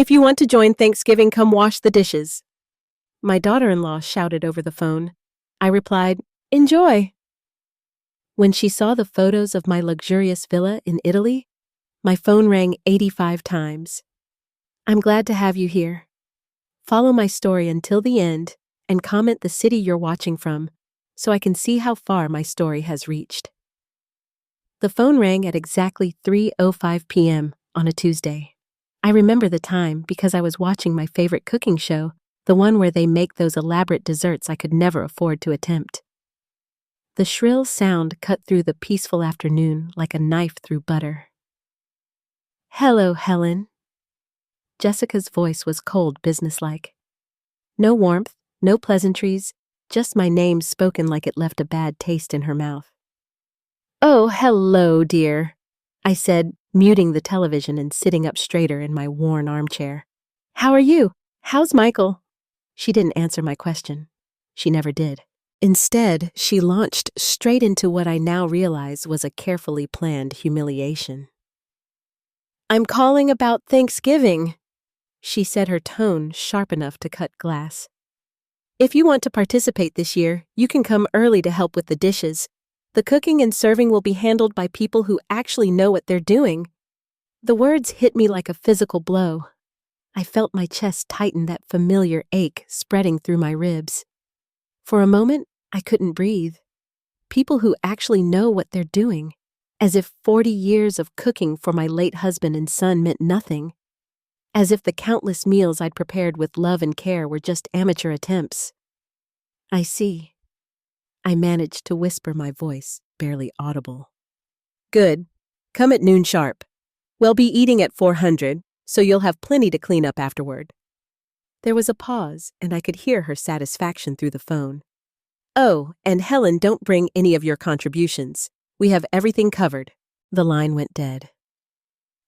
If you want to join Thanksgiving, come wash the dishes. My daughter-in-law shouted over the phone. I replied, Enjoy. When she saw the photos of my luxurious villa in Italy, my phone rang 85 times. I'm glad to have you here. Follow my story until the end and comment the city you're watching from so I can see how far my story has reached. The phone rang at exactly 3:05 p.m. on a Tuesday. I remember the time because I was watching my favorite cooking show, the one where they make those elaborate desserts I could never afford to attempt. The shrill sound cut through the peaceful afternoon like a knife through butter. Hello, Helen. Jessica's voice was cold, businesslike. No warmth, no pleasantries, just my name spoken like it left a bad taste in her mouth. Oh, hello, dear, I said, muting the television and sitting up straighter in my worn armchair. How are you? How's Michael? She didn't answer my question. She never did. Instead, she launched straight into what I now realize was a carefully planned humiliation. I'm calling about Thanksgiving, she said, her tone sharp enough to cut glass. If you want to participate this year, you can come early to help with the dishes. The cooking and serving will be handled by people who actually know what they're doing. The words hit me like a physical blow. I felt my chest tighten, that familiar ache spreading through my ribs. For a moment, I couldn't breathe. People who actually know what they're doing, as if 40 years of cooking for my late husband and son meant nothing. As if the countless meals I'd prepared with love and care were just amateur attempts. I see. I managed to whisper, my voice barely audible. Good. Come at noon sharp. We'll be eating at 400, so you'll have plenty to clean up afterward. There was a pause, and I could hear her satisfaction through the phone. Oh, and Helen, don't bring any of your contributions. We have everything covered. The line went dead.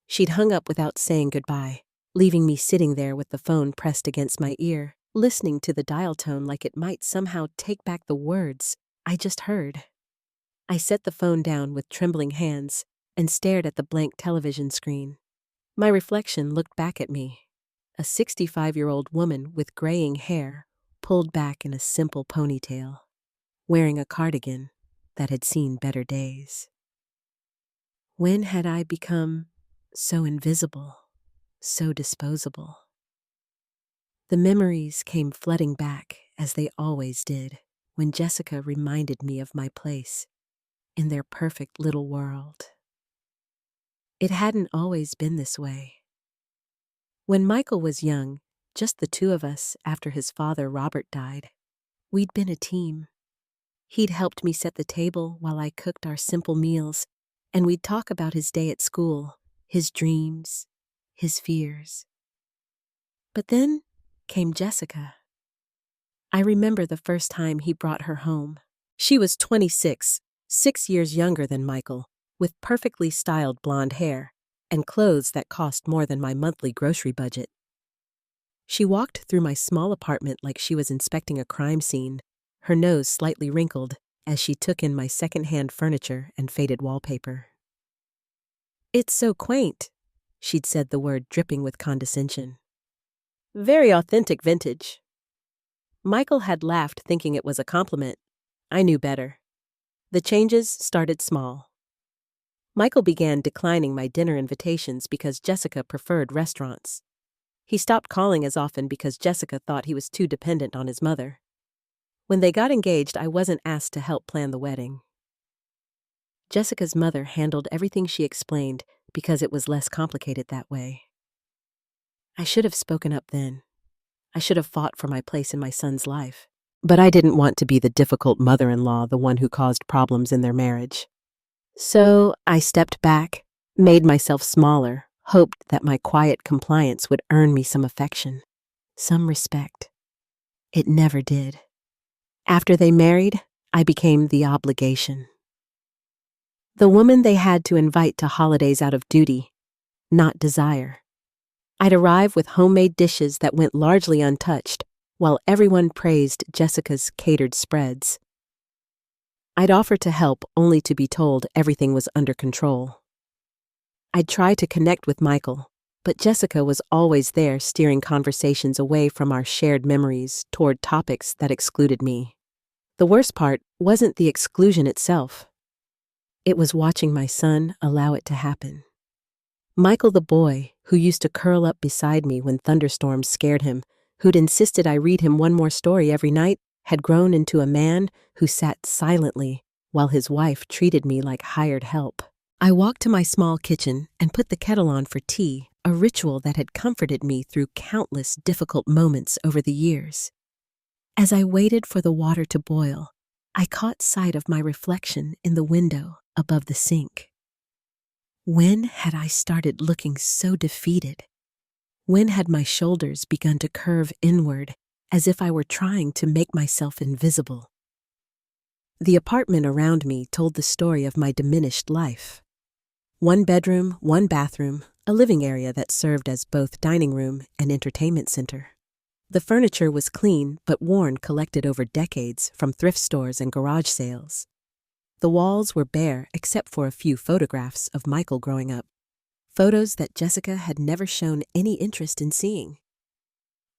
She'd hung up without saying goodbye, leaving me sitting there with the phone pressed against my ear, listening to the dial tone like it might somehow take back the words I just heard. I set the phone down with trembling hands and stared at the blank television screen. My reflection looked back at me, a 65-year-old woman with graying hair pulled back in a simple ponytail, wearing a cardigan that had seen better days. When had I become so invisible, so disposable? The memories came flooding back, as they always did, when Jessica reminded me of my place in their perfect little world. It hadn't always been this way. When Michael was young, just the two of us after his father Robert died, we'd been a team. He'd helped me set the table while I cooked our simple meals, and we'd talk about his day at school, his dreams, his fears. But then came Jessica. I remember the first time he brought her home. She was 26, 6 years younger than Michael, with perfectly styled blonde hair and clothes that cost more than my monthly grocery budget. She walked through my small apartment like she was inspecting a crime scene, her nose slightly wrinkled as she took in my second-hand furniture and faded wallpaper. It's so quaint, she'd said, the word dripping with condescension. Very authentic vintage. Michael had laughed, thinking it was a compliment. I knew better. The changes started small. Michael began declining my dinner invitations because Jessica preferred restaurants. He stopped calling as often because Jessica thought he was too dependent on his mother. When they got engaged, I wasn't asked to help plan the wedding. Jessica's mother handled everything, she explained, because it was less complicated that way. I should have spoken up then. I should have fought for my place in my son's life. But I didn't want to be the difficult mother-in-law, the one who caused problems in their marriage. So I stepped back, made myself smaller, hoped that my quiet compliance would earn me some affection, some respect. It never did. After they married, I became the obligation. The woman they had to invite to holidays out of duty, not desire. I'd arrive with homemade dishes that went largely untouched, while everyone praised Jessica's catered spreads. I'd offer to help only to be told everything was under control. I'd try to connect with Michael, but Jessica was always there, steering conversations away from our shared memories toward topics that excluded me. The worst part wasn't the exclusion itself. It was watching my son allow it to happen. Michael, the boy who used to curl up beside me when thunderstorms scared him, who'd insisted I read him one more story every night, had grown into a man who sat silently while his wife treated me like hired help. I walked to my small kitchen and put the kettle on for tea, a ritual that had comforted me through countless difficult moments over the years. As I waited for the water to boil, I caught sight of my reflection in the window above the sink. When had I started looking so defeated? When had my shoulders begun to curve inward as if I were trying to make myself invisible? The apartment around me told the story of my diminished life. One bedroom, one bathroom, a living area that served as both dining room and entertainment center. The furniture was clean but worn, collected over decades from thrift stores and garage sales. The walls were bare except for a few photographs of Michael growing up, photos that Jessica had never shown any interest in seeing.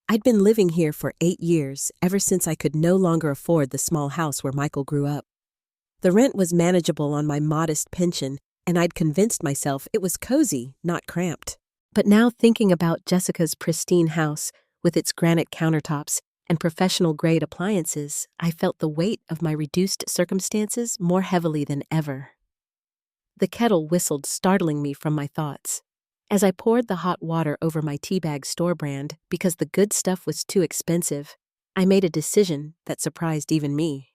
I'd been living here for 8 years, ever since I could no longer afford the small house where Michael grew up. The rent was manageable on my modest pension, and I'd convinced myself it was cozy, not cramped. But now, thinking about Jessica's pristine house with its granite countertops and professional-grade appliances, I felt the weight of my reduced circumstances more heavily than ever. The kettle whistled, startling me from my thoughts. As I poured the hot water over my teabag store brand because the good stuff was too expensive, I made a decision that surprised even me.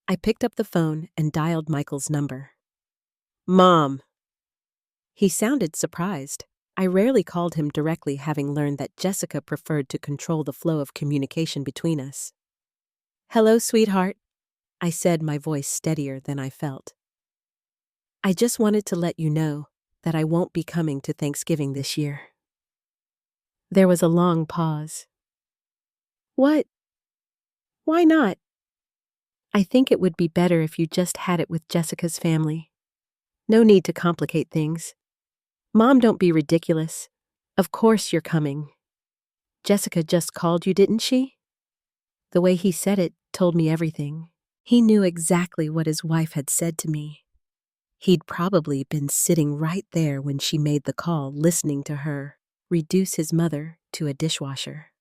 I picked up the phone and dialed Michael's number. "Mom." He sounded surprised. I rarely called him directly, having learned that Jessica preferred to control the flow of communication between us. "Hello, sweetheart," I said, my voice steadier than I felt. "I just wanted to let you know that I won't be coming to Thanksgiving this year." There was a long pause. "What? Why not?" "I think it would be better if you just had it with Jessica's family. No need to complicate things. Mom, don't be ridiculous. Of course you're coming. Jessica just called you, didn't she?" The way he said it told me everything. He knew exactly what his wife had said to me. He'd probably been sitting right there when she made the call, listening to her reduce his mother to a dishwasher.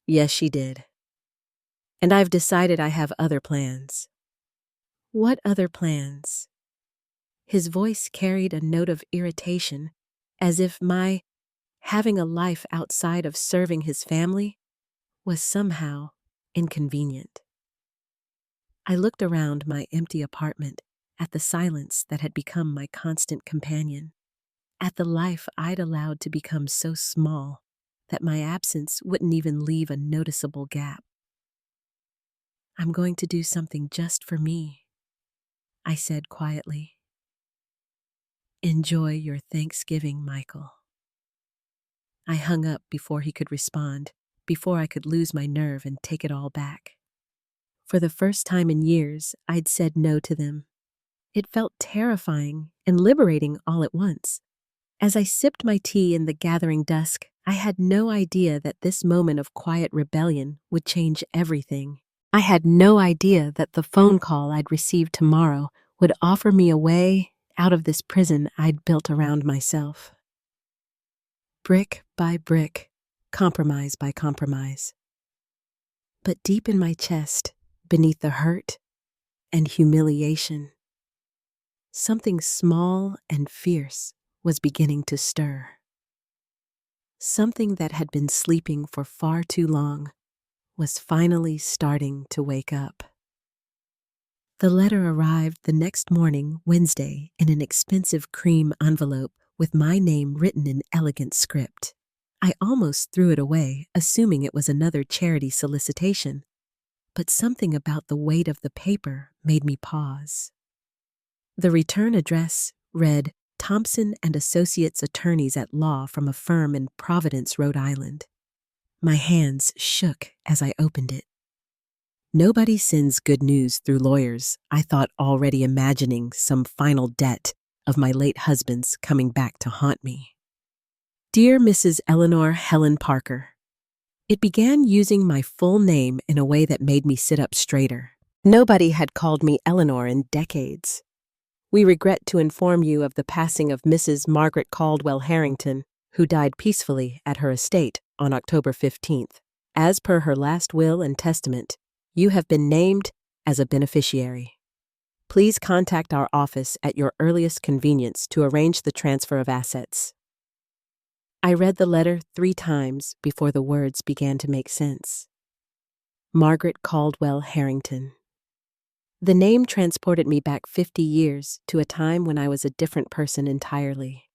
"Yes, she did. And I've decided I have other plans." "What other plans?" His voice carried a note of irritation, as if my having a life outside of serving his family was somehow inconvenient. I looked around my empty apartment, at the silence that had become my constant companion, at the life I'd allowed to become so small that my absence wouldn't even leave a noticeable gap. "I'm going to do something just for me," I said quietly. "Enjoy your Thanksgiving, Michael." I hung up before he could respond, before I could lose my nerve and take it all back. For the first time in years, I'd said no to them. It felt terrifying and liberating all at once. As I sipped my tea in the gathering dusk, I had no idea that this moment of quiet rebellion would change everything. I had no idea that the phone call I'd receive tomorrow would offer me a way out of this prison I'd built around myself. Brick by brick, compromise by compromise. But deep in my chest, beneath the hurt and humiliation, something small and fierce was beginning to stir. Something that had been sleeping for far too long was finally starting to wake up. The letter arrived the next morning, Wednesday, in an expensive cream envelope with my name written in elegant script. I almost threw it away, assuming it was another charity solicitation, but something about the weight of the paper made me pause. The return address read Thompson and Associates Attorneys at Law from a firm in Providence, Rhode Island. My hands shook as I opened it. Nobody sends good news through lawyers, I thought, already imagining some final debt of my late husband's coming back to haunt me. Dear Mrs. Eleanor Helen Parker, it began using my full name in a way that made me sit up straighter. Nobody had called me Eleanor in decades. We regret to inform you of the passing of Mrs. Margaret Caldwell Harrington, who died peacefully at her estate on October 15th. As per her last will and testament, you have been named as a beneficiary. Please contact our office at your earliest convenience to arrange the transfer of assets. I read the letter 3 times before the words began to make sense. Margaret Caldwell Harrington. The name transported me back 50 years to a time when I was a different person entirely.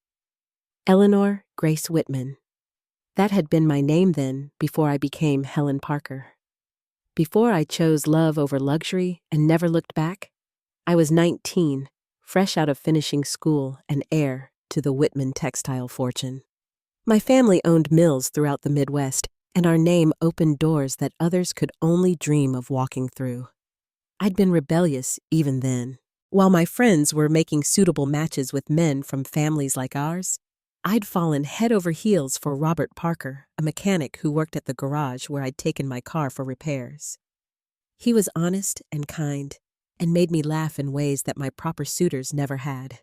Eleanor Grace Whitman. That had been my name then, before I became Helen Parker. Before I chose love over luxury and never looked back, I was 19, fresh out of finishing school and heir to the Whitman textile fortune. My family owned mills throughout the Midwest, and our name opened doors that others could only dream of walking through. I'd been rebellious even then. While my friends were making suitable matches with men from families like ours, I'd fallen head over heels for Robert Parker, a mechanic who worked at the garage where I'd taken my car for repairs. He was honest and kind, and made me laugh in ways that my proper suitors never had.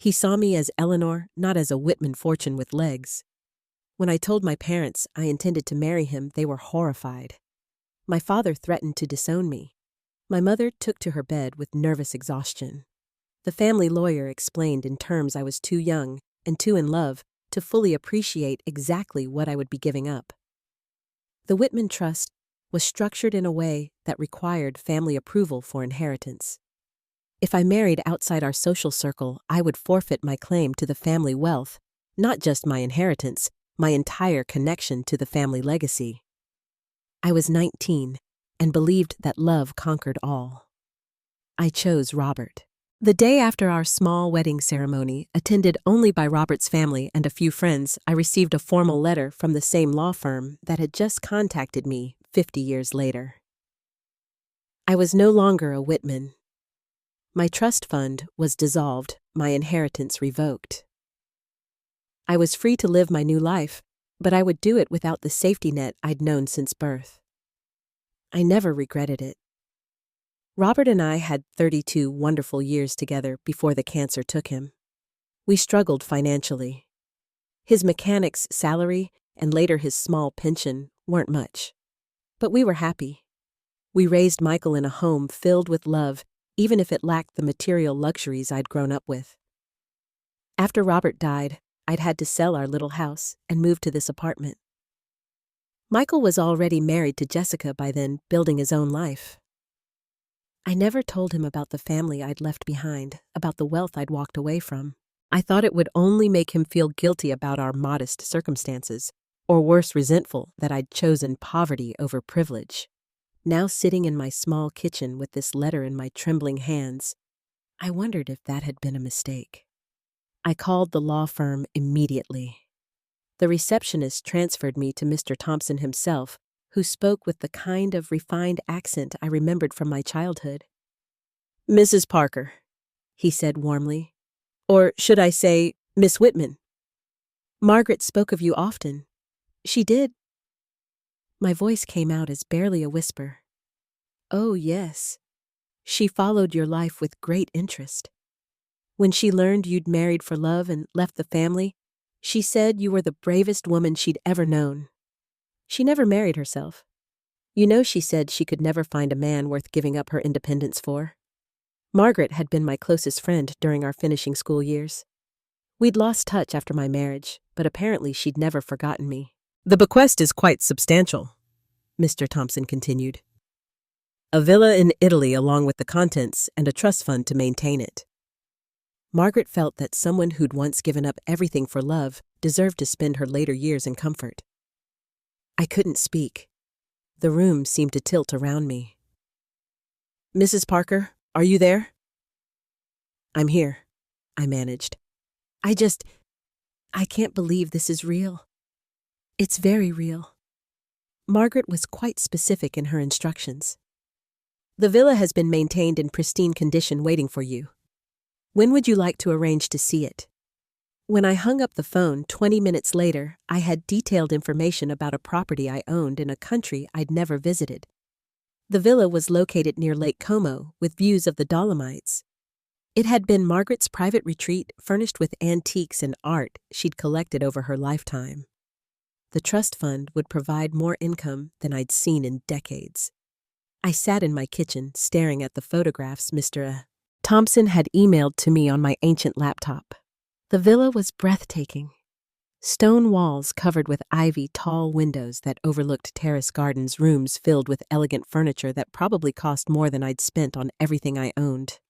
He saw me as Eleanor, not as a Whitman fortune with legs. When I told my parents I intended to marry him, they were horrified. My father threatened to disown me. My mother took to her bed with nervous exhaustion. The family lawyer explained in terms I was too young and too in love to fully appreciate exactly what I would be giving up. The Whitman Trust was structured in a way that required family approval for inheritance. If I married outside our social circle, I would forfeit my claim to the family wealth, not just my inheritance, my entire connection to the family legacy. I was 19 and believed that love conquered all. I chose Robert. The day after our small wedding ceremony, attended only by Robert's family and a few friends, I received a formal letter from the same law firm that had just contacted me 50 years later. I was no longer a Whitman. My trust fund was dissolved, my inheritance revoked. I was free to live my new life, but I would do it without the safety net I'd known since birth. I never regretted it. Robert and I had 32 wonderful years together before the cancer took him. We struggled financially. His mechanic's salary and later his small pension weren't much. But we were happy. We raised Michael in a home filled with love, even if it lacked the material luxuries I'd grown up with. After Robert died, I'd had to sell our little house and move to this apartment. Michael was already married to Jessica by then, building his own life. I never told him about the family I'd left behind, about the wealth I'd walked away from. I thought it would only make him feel guilty about our modest circumstances, or worse, resentful that I'd chosen poverty over privilege. Now sitting in my small kitchen with this letter in my trembling hands, I wondered if that had been a mistake. I called the law firm immediately. The receptionist transferred me to Mr. Thompson himself, who spoke with the kind of refined accent I remembered from my childhood. "Mrs. Parker," he said warmly. "Or should I say, Miss Whitman? Margaret spoke of you often." "She did." My voice came out as barely a whisper. "Oh, yes. She followed your life with great interest. When she learned you'd married for love and left the family, she said you were the bravest woman she'd ever known. She never married herself. You know, she said she could never find a man worth giving up her independence for. Margaret had been my closest friend during our finishing school years. We'd lost touch after my marriage, but apparently she'd never forgotten me." "The bequest is quite substantial," Mr. Thompson continued. "A villa in Italy along with the contents and a trust fund to maintain it." Margaret felt that someone who'd once given up everything for love deserved to spend her later years in comfort. I couldn't speak. The room seemed to tilt around me. "Mrs. Parker, are you there?" "I'm here," I managed. I can't believe this is real. It's very real." Margaret was quite specific in her instructions. "The villa has been maintained in pristine condition waiting for you. When would you like to arrange to see it?" When I hung up the phone 20 minutes later, I had detailed information about a property I owned in a country I'd never visited. The villa was located near Lake Como, with views of the Dolomites. It had been Margaret's private retreat, furnished with antiques and art she'd collected over her lifetime. The trust fund would provide more income than I'd seen in decades. I sat in my kitchen, staring at the photographs Mr. Thompson had emailed to me on my ancient laptop. The villa was breathtaking. Stone walls covered with ivy, tall windows that overlooked terrace gardens, rooms filled with elegant furniture that probably cost more than I'd spent on everything I owned.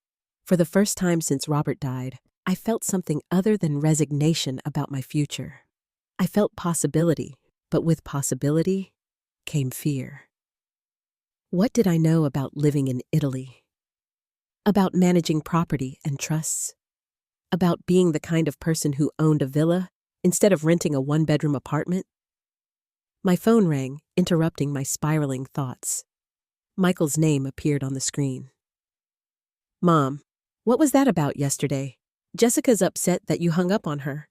For the first time since Robert died, I felt something other than resignation about my future. I felt possibility, but with possibility came fear. What did I know about living in Italy? About managing property and trusts? About being the kind of person who owned a villa instead of renting a one-bedroom apartment? My phone rang, interrupting my spiraling thoughts. Michael's name appeared on the screen. "Mom, what was that about yesterday? Jessica's upset that you hung up on her."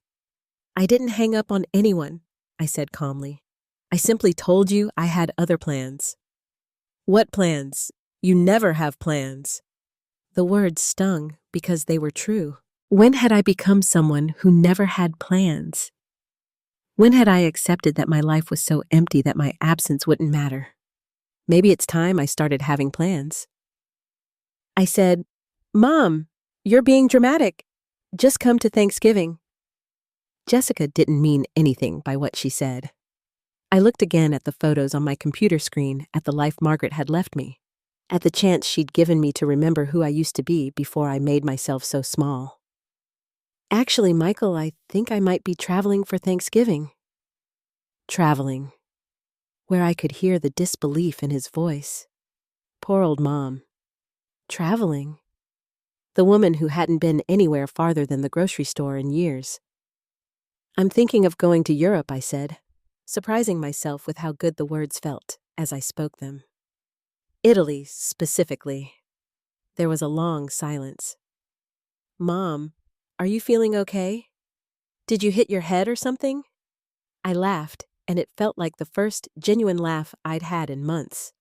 "I didn't hang up on anyone," I said calmly. "I simply told you I had other plans." "What plans? You never have plans." The words stung because they were true. When had I become someone who never had plans? When had I accepted that my life was so empty that my absence wouldn't matter? Maybe it's time I started having plans. I said, "Mom, you're being dramatic. Just come to Thanksgiving." Jessica didn't mean anything by what she said. I looked again at the photos on my computer screen, at the life Margaret had left me, at the chance she'd given me to remember who I used to be before I made myself so small. "Actually, Michael, I think I might be traveling for Thanksgiving." Traveling. Where I could hear the disbelief in his voice. Poor old Mom. Traveling. The woman who hadn't been anywhere farther than the grocery store in years. "I'm thinking of going to Europe," I said, surprising myself with how good the words felt as I spoke them. "Italy, specifically." There was a long silence. "Mom, are you feeling okay? Did you hit your head or something?" I laughed, and it felt like the first genuine laugh I'd had in months.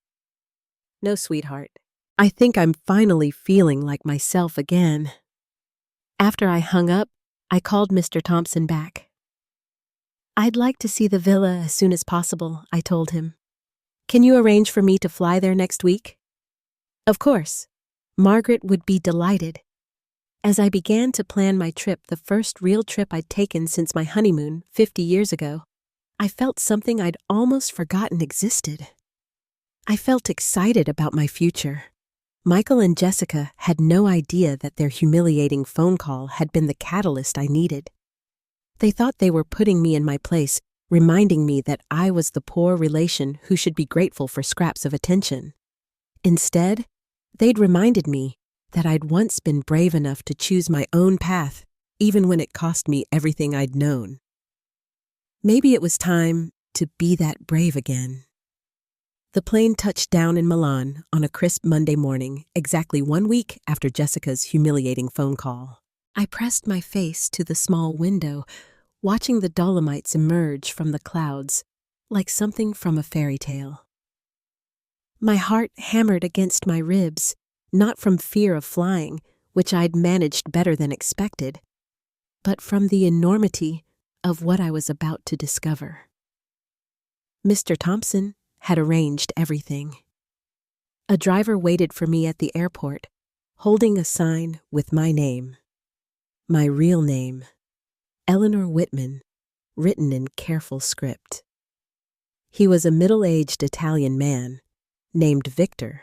"No, sweetheart. I think I'm finally feeling like myself again." After I hung up, I called Mr. Thompson back. "I'd like to see the villa as soon as possible," I told him. "Can you arrange for me to fly there next week?" Of course. Margaret would be delighted. As I began to plan my trip, the first real trip I'd taken since my honeymoon 50 years ago, I felt something I'd almost forgotten existed. I felt excited about my future. Michael and Jessica had no idea that their humiliating phone call had been the catalyst I needed. They thought they were putting me in my place, reminding me that I was the poor relation who should be grateful for scraps of attention. Instead, they'd reminded me that I'd once been brave enough to choose my own path, even when it cost me everything I'd known. Maybe it was time to be that brave again. The plane touched down in Milan on a crisp Monday morning, exactly 1 week after Jessica's humiliating phone call. I pressed my face to the small window, watching the Dolomites emerge from the clouds, like something from a fairy tale. My heart hammered against my ribs, not from fear of flying, which I'd managed better than expected, but from the enormity of what I was about to discover. Mr. Thompson had arranged everything. A driver waited for me at the airport, holding a sign with my name. My real name, Eleanor Whitman, written in careful script. He was a middle-aged Italian man, named Victor,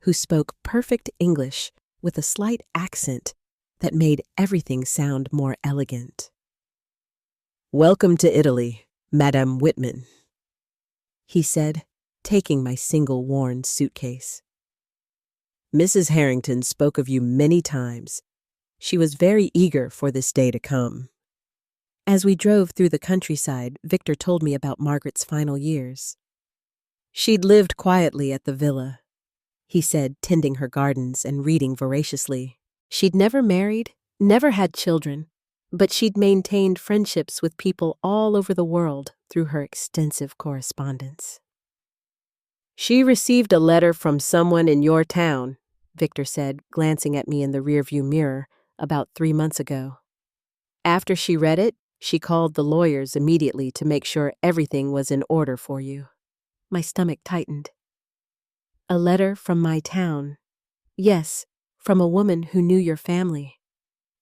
who spoke perfect English with a slight accent that made everything sound more elegant. "Welcome to Italy, Madame Whitman," he said, taking my single worn suitcase. "Mrs. Harrington spoke of you many times. She was very eager for this day to come." As we drove through the countryside, Victor told me about Margaret's final years. "She'd lived quietly at the villa," he said, tending her gardens and reading voraciously. "She'd never married, never had children, But she'd maintained friendships with people all over the world through her extensive correspondence. "She received a letter from someone in your town," Victor said, glancing at me in the rearview mirror, "about 3 months ago. After she read it, she called the lawyers immediately to make sure everything was in order for you." My stomach tightened. "A letter from my town." "Yes, from a woman who knew your family.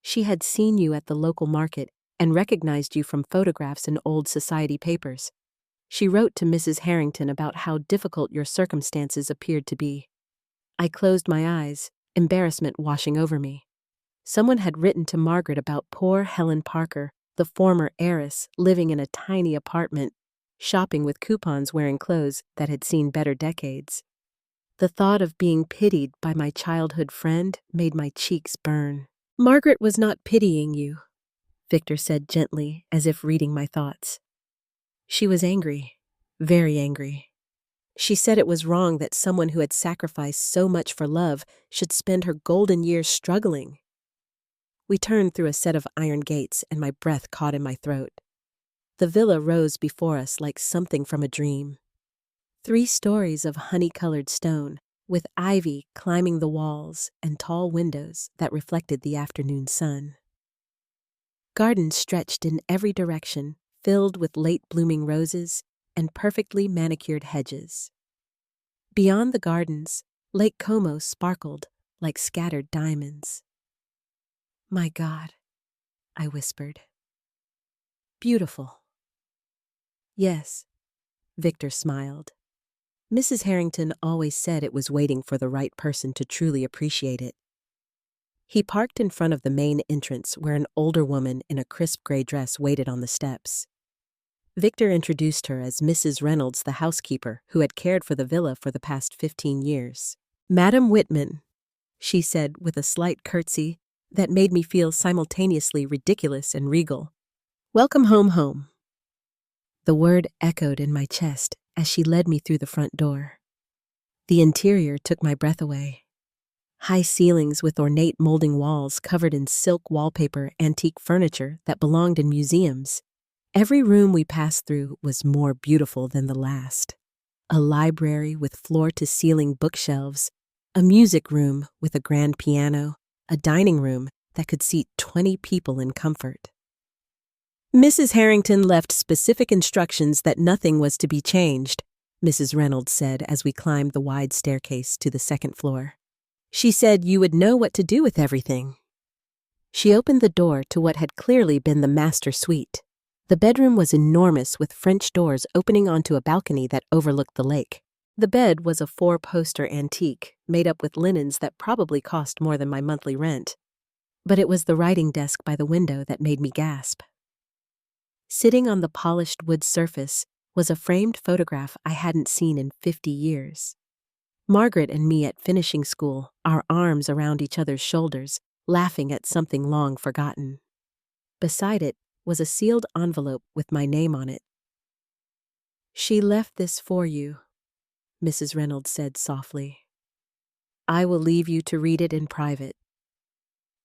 She had seen you at the local market and recognized you from photographs in old society papers. She wrote to Mrs. Harrington about how difficult your circumstances appeared to be." I closed my eyes, embarrassment washing over me. Someone had written to Margaret about poor Helen Parker, the former heiress, living in a tiny apartment, shopping with coupons, wearing clothes that had seen better decades. The thought of being pitied by my childhood friend made my cheeks burn. "Margaret was not pitying you," Victor said gently, as if reading my thoughts. "She was angry, very angry. She said it was wrong that someone who had sacrificed so much for love should spend her golden years struggling." We turned through a set of iron gates, and my breath caught in my throat. The villa rose before us like something from a dream. 3 stories of honey-colored stone, with ivy climbing the walls and tall windows that reflected the afternoon sun. Gardens stretched in every direction, filled with late-blooming roses and perfectly manicured hedges. Beyond the gardens, Lake Como sparkled like scattered diamonds. "My God," I whispered. "Beautiful." "Yes," Victor smiled. "Mrs. Harrington always said it was waiting for the right person to truly appreciate it." He parked in front of the main entrance where an older woman in a crisp gray dress waited on the steps. Victor introduced her as Mrs. Reynolds, the housekeeper who had cared for the villa for the past 15 years. "Madam Whitman," she said with a slight curtsy that made me feel simultaneously ridiculous and regal. "Welcome home." The word echoed in my chest as she led me through the front door. The interior took my breath away. High ceilings with ornate molding walls covered in silk wallpaper, antique furniture that belonged in museums. Every room we passed through was more beautiful than the last. A library with floor-to-ceiling bookshelves, a music room with a grand piano, a dining room that could seat 20 people in comfort. "Mrs. Harrington left specific instructions that nothing was to be changed," Mrs. Reynolds said as we climbed the wide staircase to the 2nd floor. "She said you would know what to do with everything." She opened the door to what had clearly been the master suite. The bedroom was enormous, with French doors opening onto a balcony that overlooked the lake. The bed was a 4-poster antique, made up with linens that probably cost more than my monthly rent. But it was the writing desk by the window that made me gasp. Sitting on the polished wood surface was a framed photograph I hadn't seen in 50 years. Margaret and me at finishing school, our arms around each other's shoulders, laughing at something long forgotten. Beside it was a sealed envelope with my name on it. "She left this for you," Mrs. Reynolds said softly. "I will leave you to read it in private."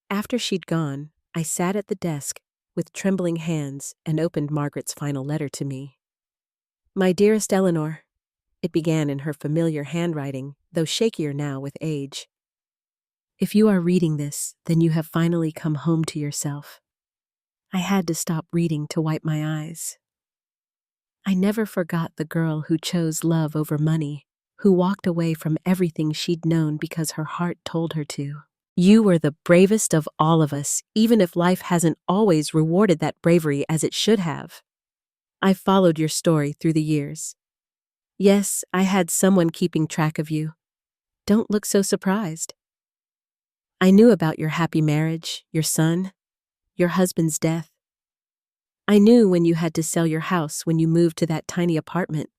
After she'd gone, I sat at the desk with trembling hands and opened Margaret's final letter to me. "My dearest Eleanor," it began in her familiar handwriting, though shakier now with age. "If you are reading this, then you have finally come home to yourself. I had to stop reading to wipe my eyes. I never forgot the girl who chose love over money, who walked away from everything she'd known because her heart told her to. You were the bravest of all of us, even if life hasn't always rewarded that bravery as it should have. I've followed your story through the years. Yes, I had someone keeping track of you. Don't look so surprised. I knew about your happy marriage, your son, your husband's death. I knew when you had to sell your house when you moved to that tiny apartment.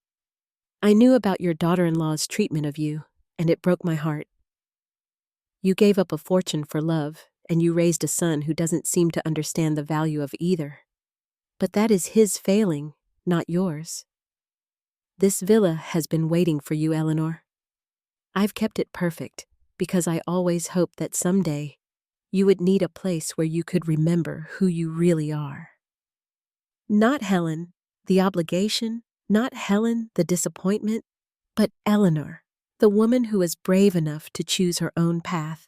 I knew about your daughter-in-law's treatment of you, and it broke my heart. You gave up a fortune for love, and you raised a son who doesn't seem to understand the value of either. But that is his failing, not yours. This villa has been waiting for you, Eleanor. I've kept it perfect because I always hoped that someday You would need a place where you could remember who you really are. Not Helen, the obligation, not Helen, the disappointment, but Eleanor, the woman who is brave enough to choose her own path.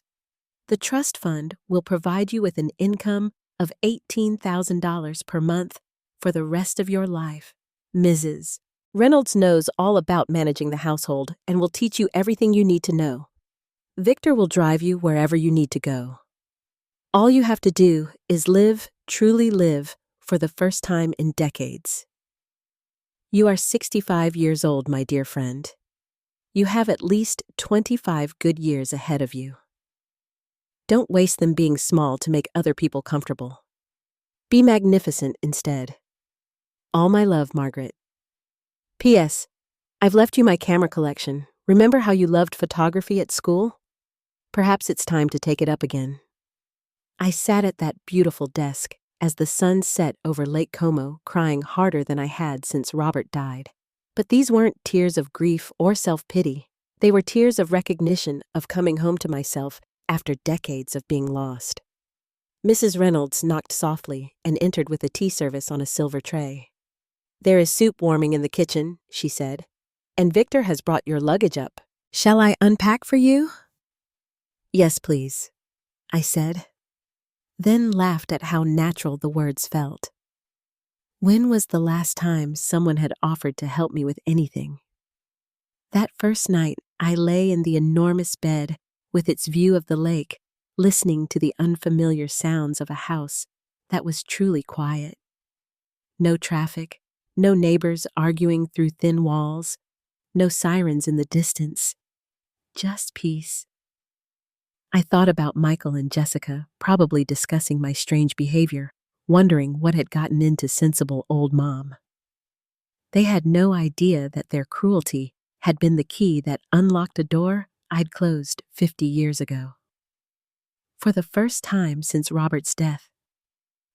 The trust fund will provide you with an income of $18,000 per month for the rest of your life. Mrs. Reynolds knows all about managing the household and will teach you everything you need to know. Victor will drive you wherever you need to go. All you have to do is live, truly live, for the first time in decades. You are 65 years old, my dear friend. You have at least 25 good years ahead of you. Don't waste them being small to make other people comfortable. Be magnificent instead. All my love, Margaret. P.S. I've left you my camera collection. Remember how you loved photography at school? Perhaps it's time to take it up again. I sat at that beautiful desk as the sun set over Lake Como, crying harder than I had since Robert died. But these weren't tears of grief or self-pity. They were tears of recognition of coming home to myself after decades of being lost. Mrs. Reynolds knocked softly and entered with a tea service on a silver tray. There is soup warming in the kitchen, she said, and Victor has brought your luggage up. Shall I unpack for you? Yes, please, I said, then laughed at how natural the words felt. When was the last time someone had offered to help me with anything? That first night, I lay in the enormous bed with its view of the lake, listening to the unfamiliar sounds of a house that was truly quiet. No traffic, no neighbors arguing through thin walls, no sirens in the distance, just peace. I thought about Michael and Jessica, probably discussing my strange behavior, wondering what had gotten into sensible old Mom. They had no idea that their cruelty had been the key that unlocked a door I'd closed 50 years ago. For the first time since Robert's death,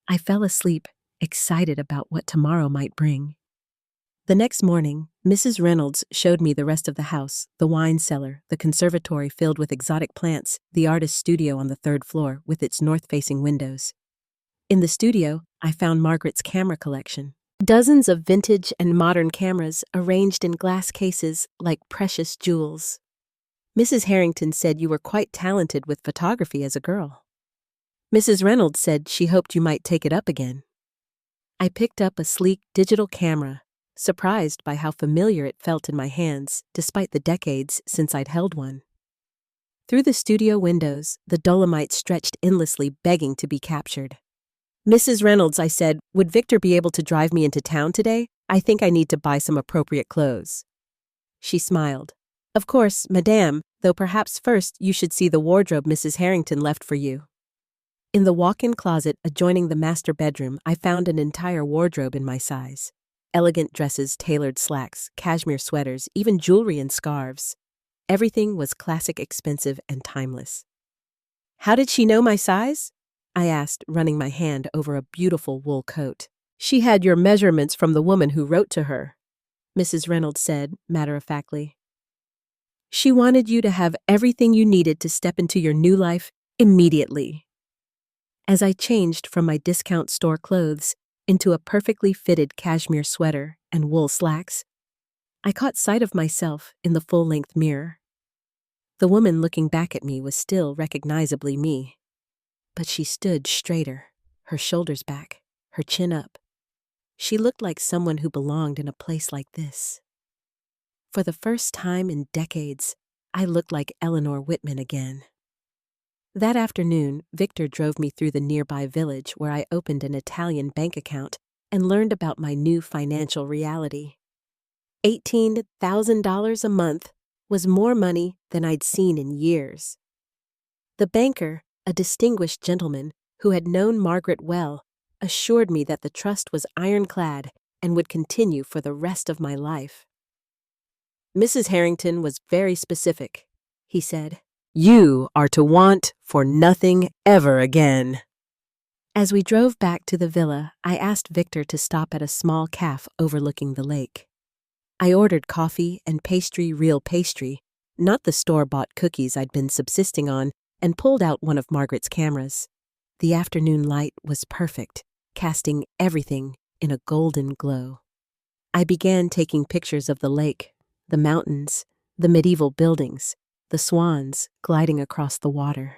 I fell asleep, excited about what tomorrow might bring. The next morning, Mrs. Reynolds showed me the rest of the house, the wine cellar, the conservatory filled with exotic plants, the artist's studio on the third floor with its north-facing windows. In the studio, I found Margaret's camera collection. Dozens of vintage and modern cameras arranged in glass cases like precious jewels. Mrs. Harrington said you were quite talented with photography as a girl. Mrs. Reynolds said she hoped you might take it up again. I picked up a sleek digital camera, surprised by how familiar it felt in my hands, despite the decades since I'd held one. Through the studio windows, the Dolomites stretched endlessly, begging to be captured. Mrs. Reynolds, I said, would Victor be able to drive me into town today? I think I need to buy some appropriate clothes. She smiled. Of course, madame, though perhaps first you should see the wardrobe Mrs. Harrington left for you. In the walk-in closet adjoining the master bedroom, I found an entire wardrobe in my size. Elegant dresses, tailored slacks, cashmere sweaters, even jewelry and scarves. Everything was classic, expensive, and timeless. How did she know my size? I asked, running my hand over a beautiful wool coat. She had your measurements from the woman who wrote to her, Mrs. Reynolds said, matter-of-factly. She wanted you to have everything you needed to step into your new life immediately. As I changed from my discount store clothes into a perfectly fitted cashmere sweater and wool slacks, I caught sight of myself in the full-length mirror. The woman looking back at me was still recognizably me, but she stood straighter, her shoulders back, her chin up. She looked like someone who belonged in a place like this. For the first time in decades, I looked like Eleanor Whitman again. That afternoon, Victor drove me through the nearby village where I opened an Italian bank account and learned about my new financial reality. $18,000 a month was more money than I'd seen in years. The banker, a distinguished gentleman who had known Margaret well, assured me that the trust was ironclad and would continue for the rest of my life. Mrs. Harrington was very specific, he said. You are to want for nothing ever again. As we drove back to the villa, I asked Victor to stop at a small cafe overlooking the lake. I ordered coffee and pastry, real pastry, not the store-bought cookies I'd been subsisting on and pulled out one of Margaret's cameras. The afternoon light was perfect, casting everything in a golden glow. I began taking pictures of the lake, the mountains, the medieval buildings, the swans gliding across the water.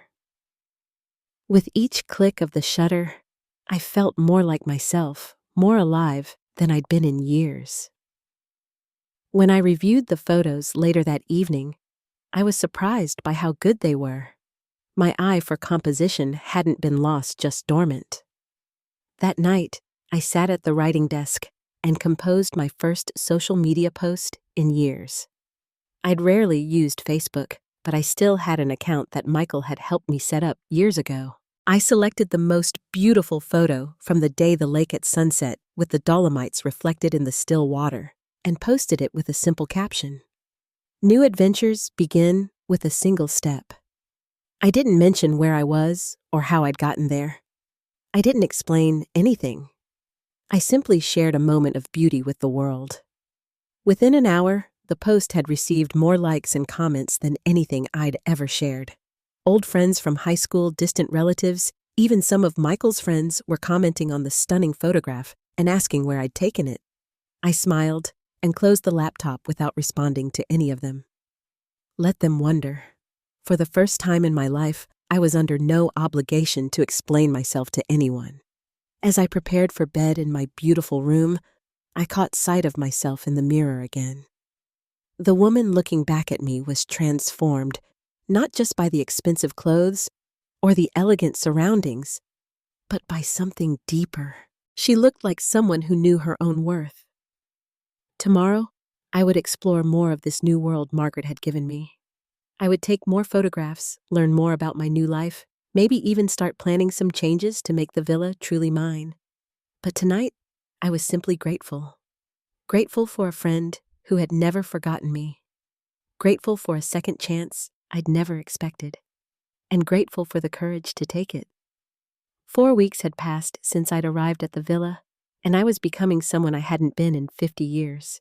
With each click of the shutter, I felt more like myself, more alive than I'd been in years. When I reviewed the photos later that evening, I was surprised by how good they were. My eye for composition hadn't been lost, just dormant. That night, I sat at the writing desk and composed my first social media post in years. I'd rarely used Facebook, but I still had an account that Michael had helped me set up years ago. I selected the most beautiful photo from the day the lake at sunset with the Dolomites reflected in the still water and posted it with a simple caption. New adventures begin with a single step. I didn't mention where I was or how I'd gotten there. I didn't explain anything. I simply shared a moment of beauty with the world. Within an hour, the post had received more likes and comments than anything I'd ever shared. Old friends from high school, distant relatives, even some of Michael's friends were commenting on the stunning photograph and asking where I'd taken it. I smiled and closed the laptop without responding to any of them. Let them wonder. For the first time in my life, I was under no obligation to explain myself to anyone. As I prepared for bed in my beautiful room, I caught sight of myself in the mirror again. The woman looking back at me was transformed, not just by the expensive clothes or the elegant surroundings, but by something deeper. She looked like someone who knew her own worth. Tomorrow, I would explore more of this new world Margaret had given me. I would take more photographs, learn more about my new life, maybe even start planning some changes to make the villa truly mine. But tonight, I was simply grateful. Grateful for a friend who had never forgotten me. Grateful for a second chance I'd never expected. And grateful for the courage to take it. 4 weeks had passed since I'd arrived at the villa, and I was becoming someone I hadn't been in 50 years.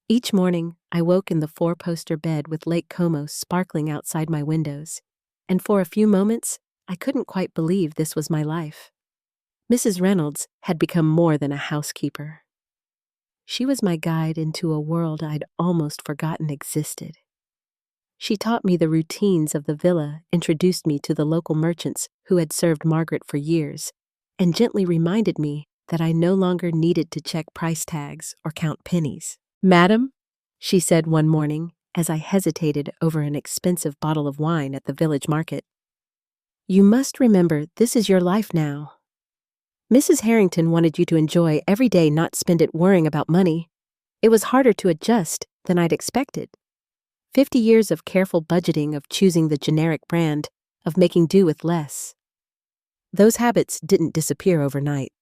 Each morning, I woke in the 4-poster bed with Lake Como sparkling outside my windows, and for a few moments, I couldn't quite believe this was my life. Mrs. Reynolds had become more than a housekeeper. She was my guide into a world I'd almost forgotten existed. She taught me the routines of the villa, introduced me to the local merchants who had served Margaret for years, and gently reminded me that I no longer needed to check price tags or count pennies. "Madam," she said one morning as I hesitated over an expensive bottle of wine at the village market, "you must remember this is your life now. Mrs. Harrington wanted you to enjoy every day, not spend it worrying about money. It was harder to adjust than I'd expected. 50 years of careful budgeting, of choosing the generic brand, of making do with less. Those habits didn't disappear overnight.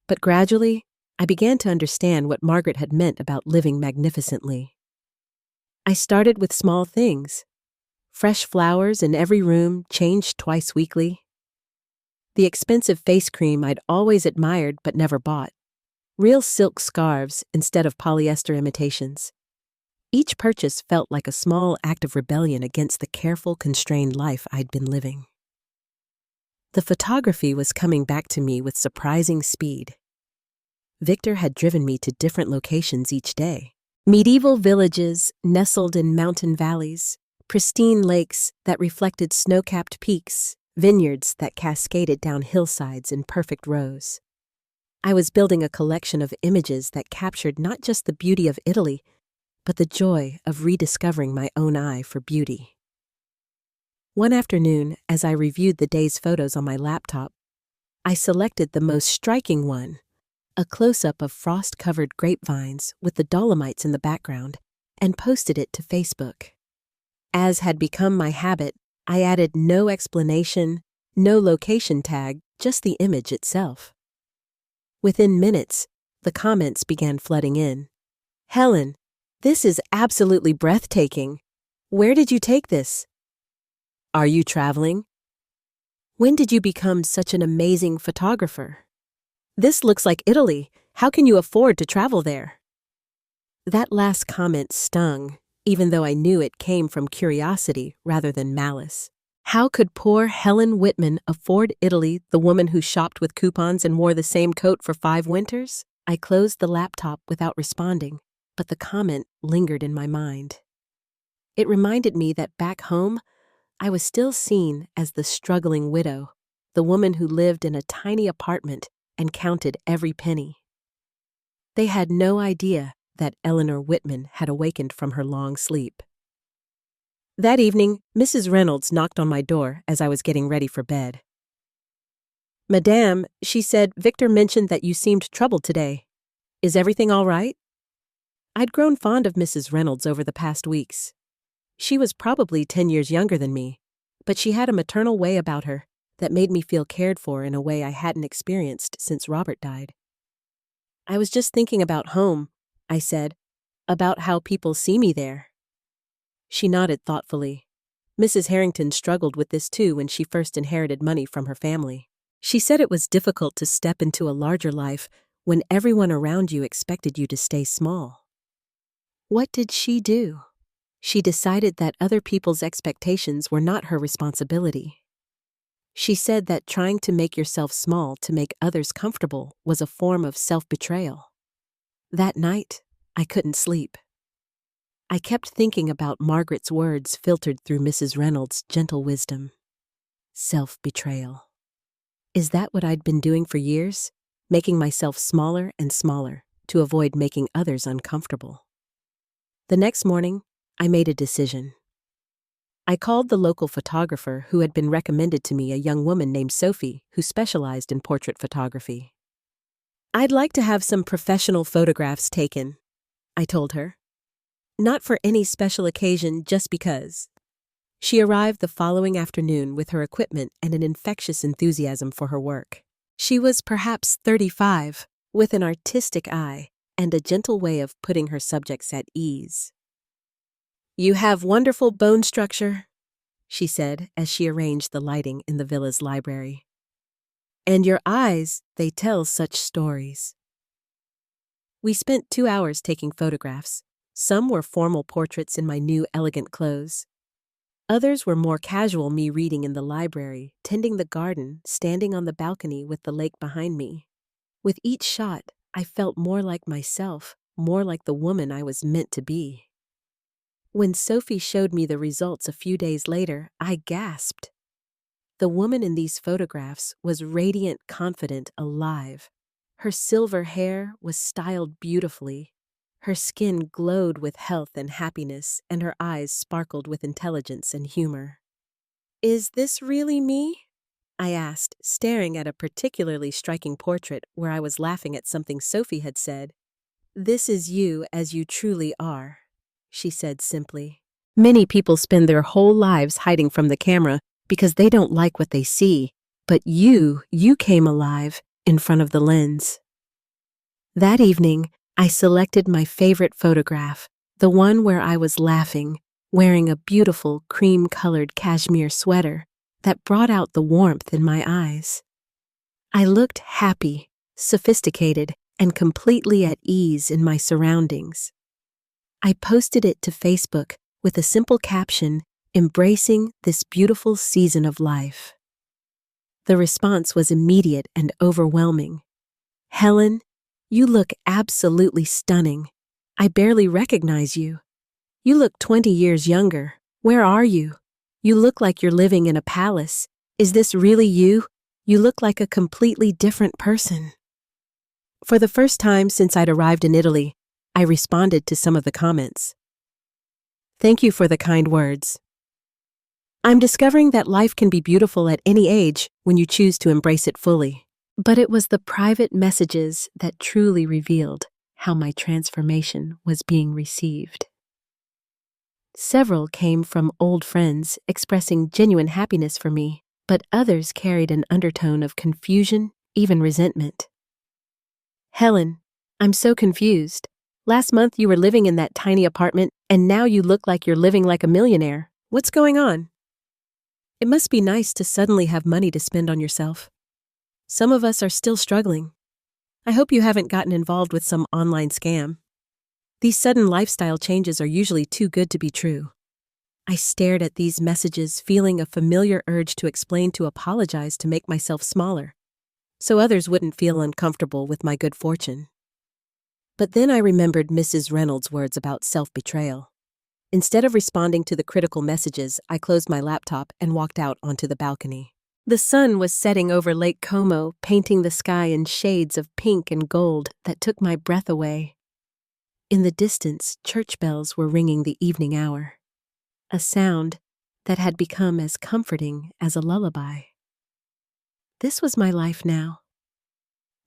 But gradually, I began to understand what Margaret had meant about living magnificently. I started with small things. Fresh flowers in every room, changed twice weekly. The expensive face cream I'd always admired but never bought. Real silk scarves instead of polyester imitations. Each purchase felt like a small act of rebellion against the careful, constrained life I'd been living. The photography was coming back to me with surprising speed. Victor had driven me to different locations each day. Medieval villages nestled in mountain valleys, pristine lakes that reflected snow-capped peaks, vineyards that cascaded down hillsides in perfect rows. I was building a collection of images that captured not just the beauty of Italy, but the joy of rediscovering my own eye for beauty. One afternoon, as I reviewed the day's photos on my laptop, I selected the most striking one, a close-up of frost-covered grapevines with the Dolomites in the background, and posted it to Facebook. As had become my habit, I added no explanation, no location tag, just the image itself. Within minutes, the comments began flooding in. "Helen, this is absolutely breathtaking. Where did you take this? Are you traveling? When did you become such an amazing photographer? This looks like Italy. How can you afford to travel there?" That last comment stung, even though I knew it came from curiosity rather than malice. How could poor Helen Whitman afford Italy, the woman who shopped with coupons and wore the same coat for 5 winters? I closed the laptop without responding, but the comment lingered in my mind. It reminded me that back home, I was still seen as the struggling widow, the woman who lived in a tiny apartment and counted every penny. They had no idea that Eleanor Whitman had awakened from her long sleep. That evening, Mrs. Reynolds knocked on my door as I was getting ready for bed. "Madame," she said, "Victor mentioned that you seemed troubled today. Is everything all right?" I'd grown fond of Mrs. Reynolds over the past weeks. She was probably 10 years younger than me, but she had a maternal way about her that made me feel cared for in a way I hadn't experienced since Robert died. "I was just thinking about home," I said, "about how people see me there." She nodded thoughtfully. Mrs. Harrington struggled with this too when she first inherited money from her family. She said it was difficult to step into a larger life when everyone around you expected you to stay small. What did she do? She decided that other people's expectations were not her responsibility. She said that trying to make yourself small to make others comfortable was a form of self-betrayal. That night, I couldn't sleep. I kept thinking about Margaret's words filtered through Mrs. Reynolds' gentle wisdom. Self-betrayal. Is that what I'd been doing for years? Making myself smaller and smaller to avoid making others uncomfortable. The next morning, I made a decision. I called the local photographer who had been recommended to me, a young woman named Sophie who specialized in portrait photography. "I'd like to have some professional photographs taken," I told her. "Not for any special occasion, just because." She arrived the following afternoon with her equipment and an infectious enthusiasm for her work. She was perhaps 35, with an artistic eye and a gentle way of putting her subjects at ease. "You have wonderful bone structure," she said as she arranged the lighting in the villa's library. "And your eyes, they tell such stories." We spent 2 hours taking photographs. Some were formal portraits in my new elegant clothes. Others were more casual, me reading in the library, tending the garden, standing on the balcony with the lake behind me. With each shot, I felt more like myself, more like the woman I was meant to be. When Sophie showed me the results a few days later, I gasped. The woman in these photographs was radiant, confident, alive. Her silver hair was styled beautifully. Her skin glowed with health and happiness, and her eyes sparkled with intelligence and humor. "Is this really me?" I asked, staring at a particularly striking portrait where I was laughing at something Sophie had said. "This is you as you truly are," she said simply. "Many people spend their whole lives hiding from the camera because they don't like what they see, but you came alive in front of the lens." That evening, I selected my favorite photograph, the one where I was laughing, wearing a beautiful cream-colored cashmere sweater that brought out the warmth in my eyes. I looked happy, sophisticated, and completely at ease in my surroundings. I posted it to Facebook with a simple caption, "Embracing this beautiful season of life." The response was immediate and overwhelming. "Helen, you look absolutely stunning. I barely recognize you. You look 20 years younger. Where are you? You look like you're living in a palace. Is this really you? You look like a completely different person." For the first time since I'd arrived in Italy, I responded to some of the comments. "Thank you for the kind words. I'm discovering that life can be beautiful at any age when you choose to embrace it fully." But it was the private messages that truly revealed how my transformation was being received. Several came from old friends expressing genuine happiness for me, but others carried an undertone of confusion, even resentment. "Helen, I'm so confused. Last month you were living in that tiny apartment, and now you look like you're living like a millionaire. What's going on? It must be nice to suddenly have money to spend on yourself. Some of us are still struggling. I hope you haven't gotten involved with some online scam. These sudden lifestyle changes are usually too good to be true." I stared at these messages, feeling a familiar urge to explain, to apologize, to make myself smaller, so others wouldn't feel uncomfortable with my good fortune. But then I remembered Mrs. Reynolds' words about self-betrayal. Instead of responding to the critical messages, I closed my laptop and walked out onto the balcony. The sun was setting over Lake Como, painting the sky in shades of pink and gold that took my breath away. In the distance, church bells were ringing the evening hour, a sound that had become as comforting as a lullaby. This was my life now.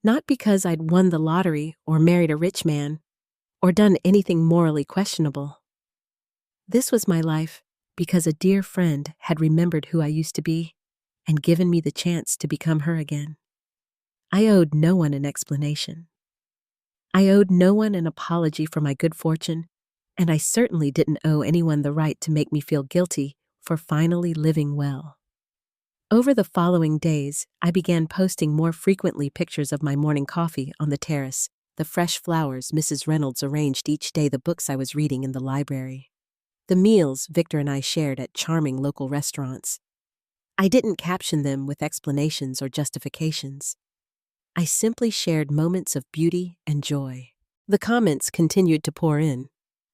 Not because I'd won the lottery or married a rich man or done anything morally questionable. This was my life because a dear friend had remembered who I used to be and given me the chance to become her again. I owed no one an explanation. I owed no one an apology for my good fortune, and I certainly didn't owe anyone the right to make me feel guilty for finally living well. Over the following days, I began posting more frequently pictures of my morning coffee on the terrace, the fresh flowers Mrs. Reynolds arranged each day, the books I was reading in the library, the meals Victor and I shared at charming local restaurants. I didn't caption them with explanations or justifications. I simply shared moments of beauty and joy. The comments continued to pour in,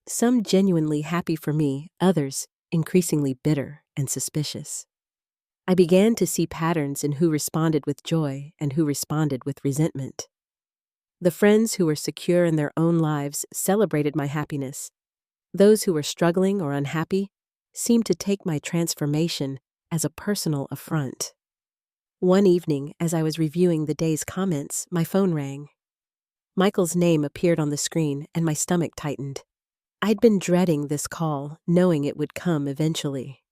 some genuinely happy for me, others increasingly bitter and suspicious. I began to see patterns in who responded with joy and who responded with resentment. The friends who were secure in their own lives celebrated my happiness. Those who were struggling or unhappy seemed to take my transformation as a personal affront. One evening, as I was reviewing the day's comments, my phone rang. Michael's name appeared on the screen and my stomach tightened. I'd been dreading this call, knowing it would come eventually.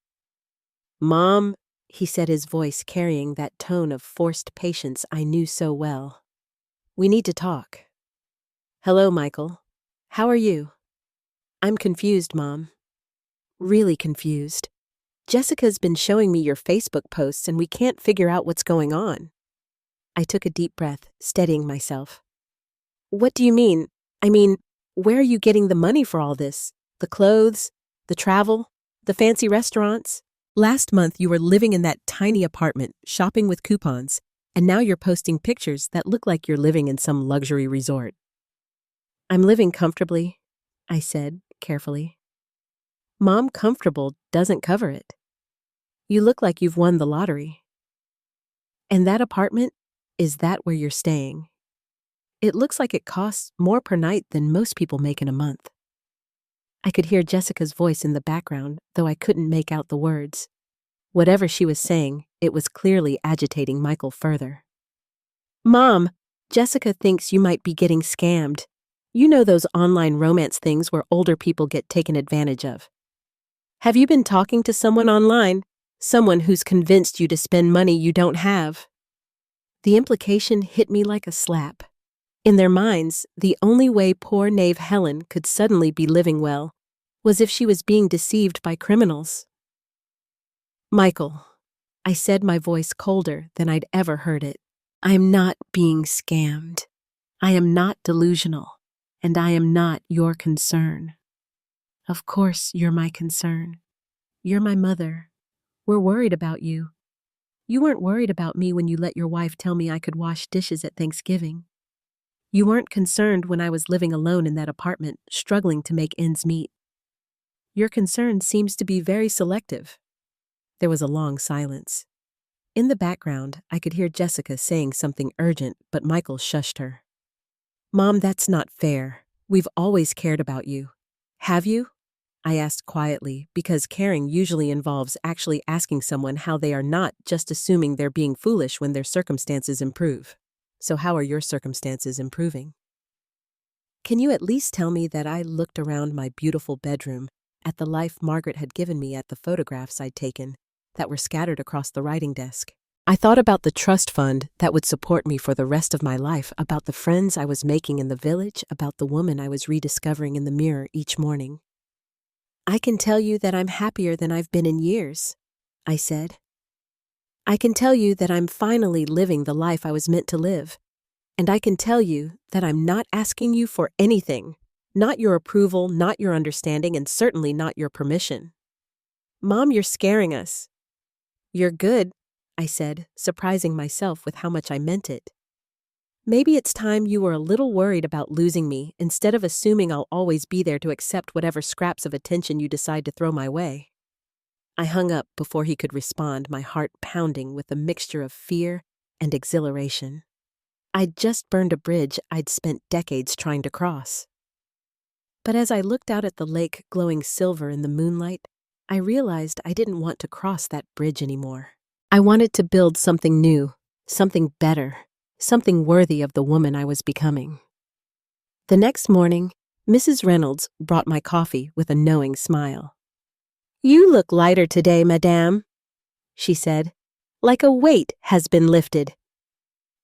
"Mom," he said, his voice carrying that tone of forced patience I knew so well. "We need to talk." "Hello, Michael. How are you?" "I'm confused, Mom. Really confused. Jessica's been showing me your Facebook posts and we can't figure out what's going on." I took a deep breath, steadying myself. "What do you mean? I mean, where are you getting the money for all this? The clothes, the travel, the fancy restaurants? Last month you were living in that tiny apartment, shopping with coupons, and now you're posting pictures that look like you're living in some luxury resort." "I'm living comfortably," I said, carefully. "Mom, comfortable doesn't cover it. You look like you've won the lottery. And that apartment, is that where you're staying? It looks like it costs more per night than most people make in a month." I could hear Jessica's voice in the background, though I couldn't make out the words. Whatever she was saying, it was clearly agitating Michael further. "Mom, Jessica thinks you might be getting scammed. You know those online romance things where older people get taken advantage of. Have you been talking to someone online? Someone who's convinced you to spend money you don't have?" The implication hit me like a slap. In their minds, the only way poor knave Helen could suddenly be living well was if she was being deceived by criminals. "Michael," I said, my voice colder than I'd ever heard it, "I'm not being scammed. I am not delusional, and I am not your concern." "Of course you're my concern. You're my mother. We're worried about you. You weren't worried about me when you let your wife tell me I could wash dishes at Thanksgiving. You weren't concerned when I was living alone in that apartment, struggling to make ends meet. Your concern seems to be very selective." There was a long silence. In the background, I could hear Jessica saying something urgent, but Michael shushed her. "Mom, that's not fair. We've always cared about you. Have you?" I asked quietly, because caring usually involves actually asking someone how they are, not just assuming they're being foolish when their circumstances improve. "So how are your circumstances improving? Can you at least tell me that?" I looked around my beautiful bedroom, at the life Margaret had given me, at the photographs I'd taken that were scattered across the writing desk. I thought about the trust fund that would support me for the rest of my life, about the friends I was making in the village, about the woman I was rediscovering in the mirror each morning. "I can tell you that I'm happier than I've been in years," I said. "I can tell you that I'm finally living the life I was meant to live. And I can tell you that I'm not asking you for anything, not your approval, not your understanding, and certainly not your permission." Mom, you're scaring us. You're good, I said, surprising myself with how much I meant it. Maybe it's time you were a little worried about losing me instead of assuming I'll always be there to accept whatever scraps of attention you decide to throw my way. I hung up before he could respond, my heart pounding with a mixture of fear and exhilaration. I'd just burned a bridge I'd spent decades trying to cross. But as I looked out at the lake glowing silver in the moonlight, I realized I didn't want to cross that bridge anymore. I wanted to build something new, something better, something worthy of the woman I was becoming. The next morning, Mrs. Reynolds brought my coffee with a knowing smile. "You look lighter today, madame," she said, "like a weight has been lifted."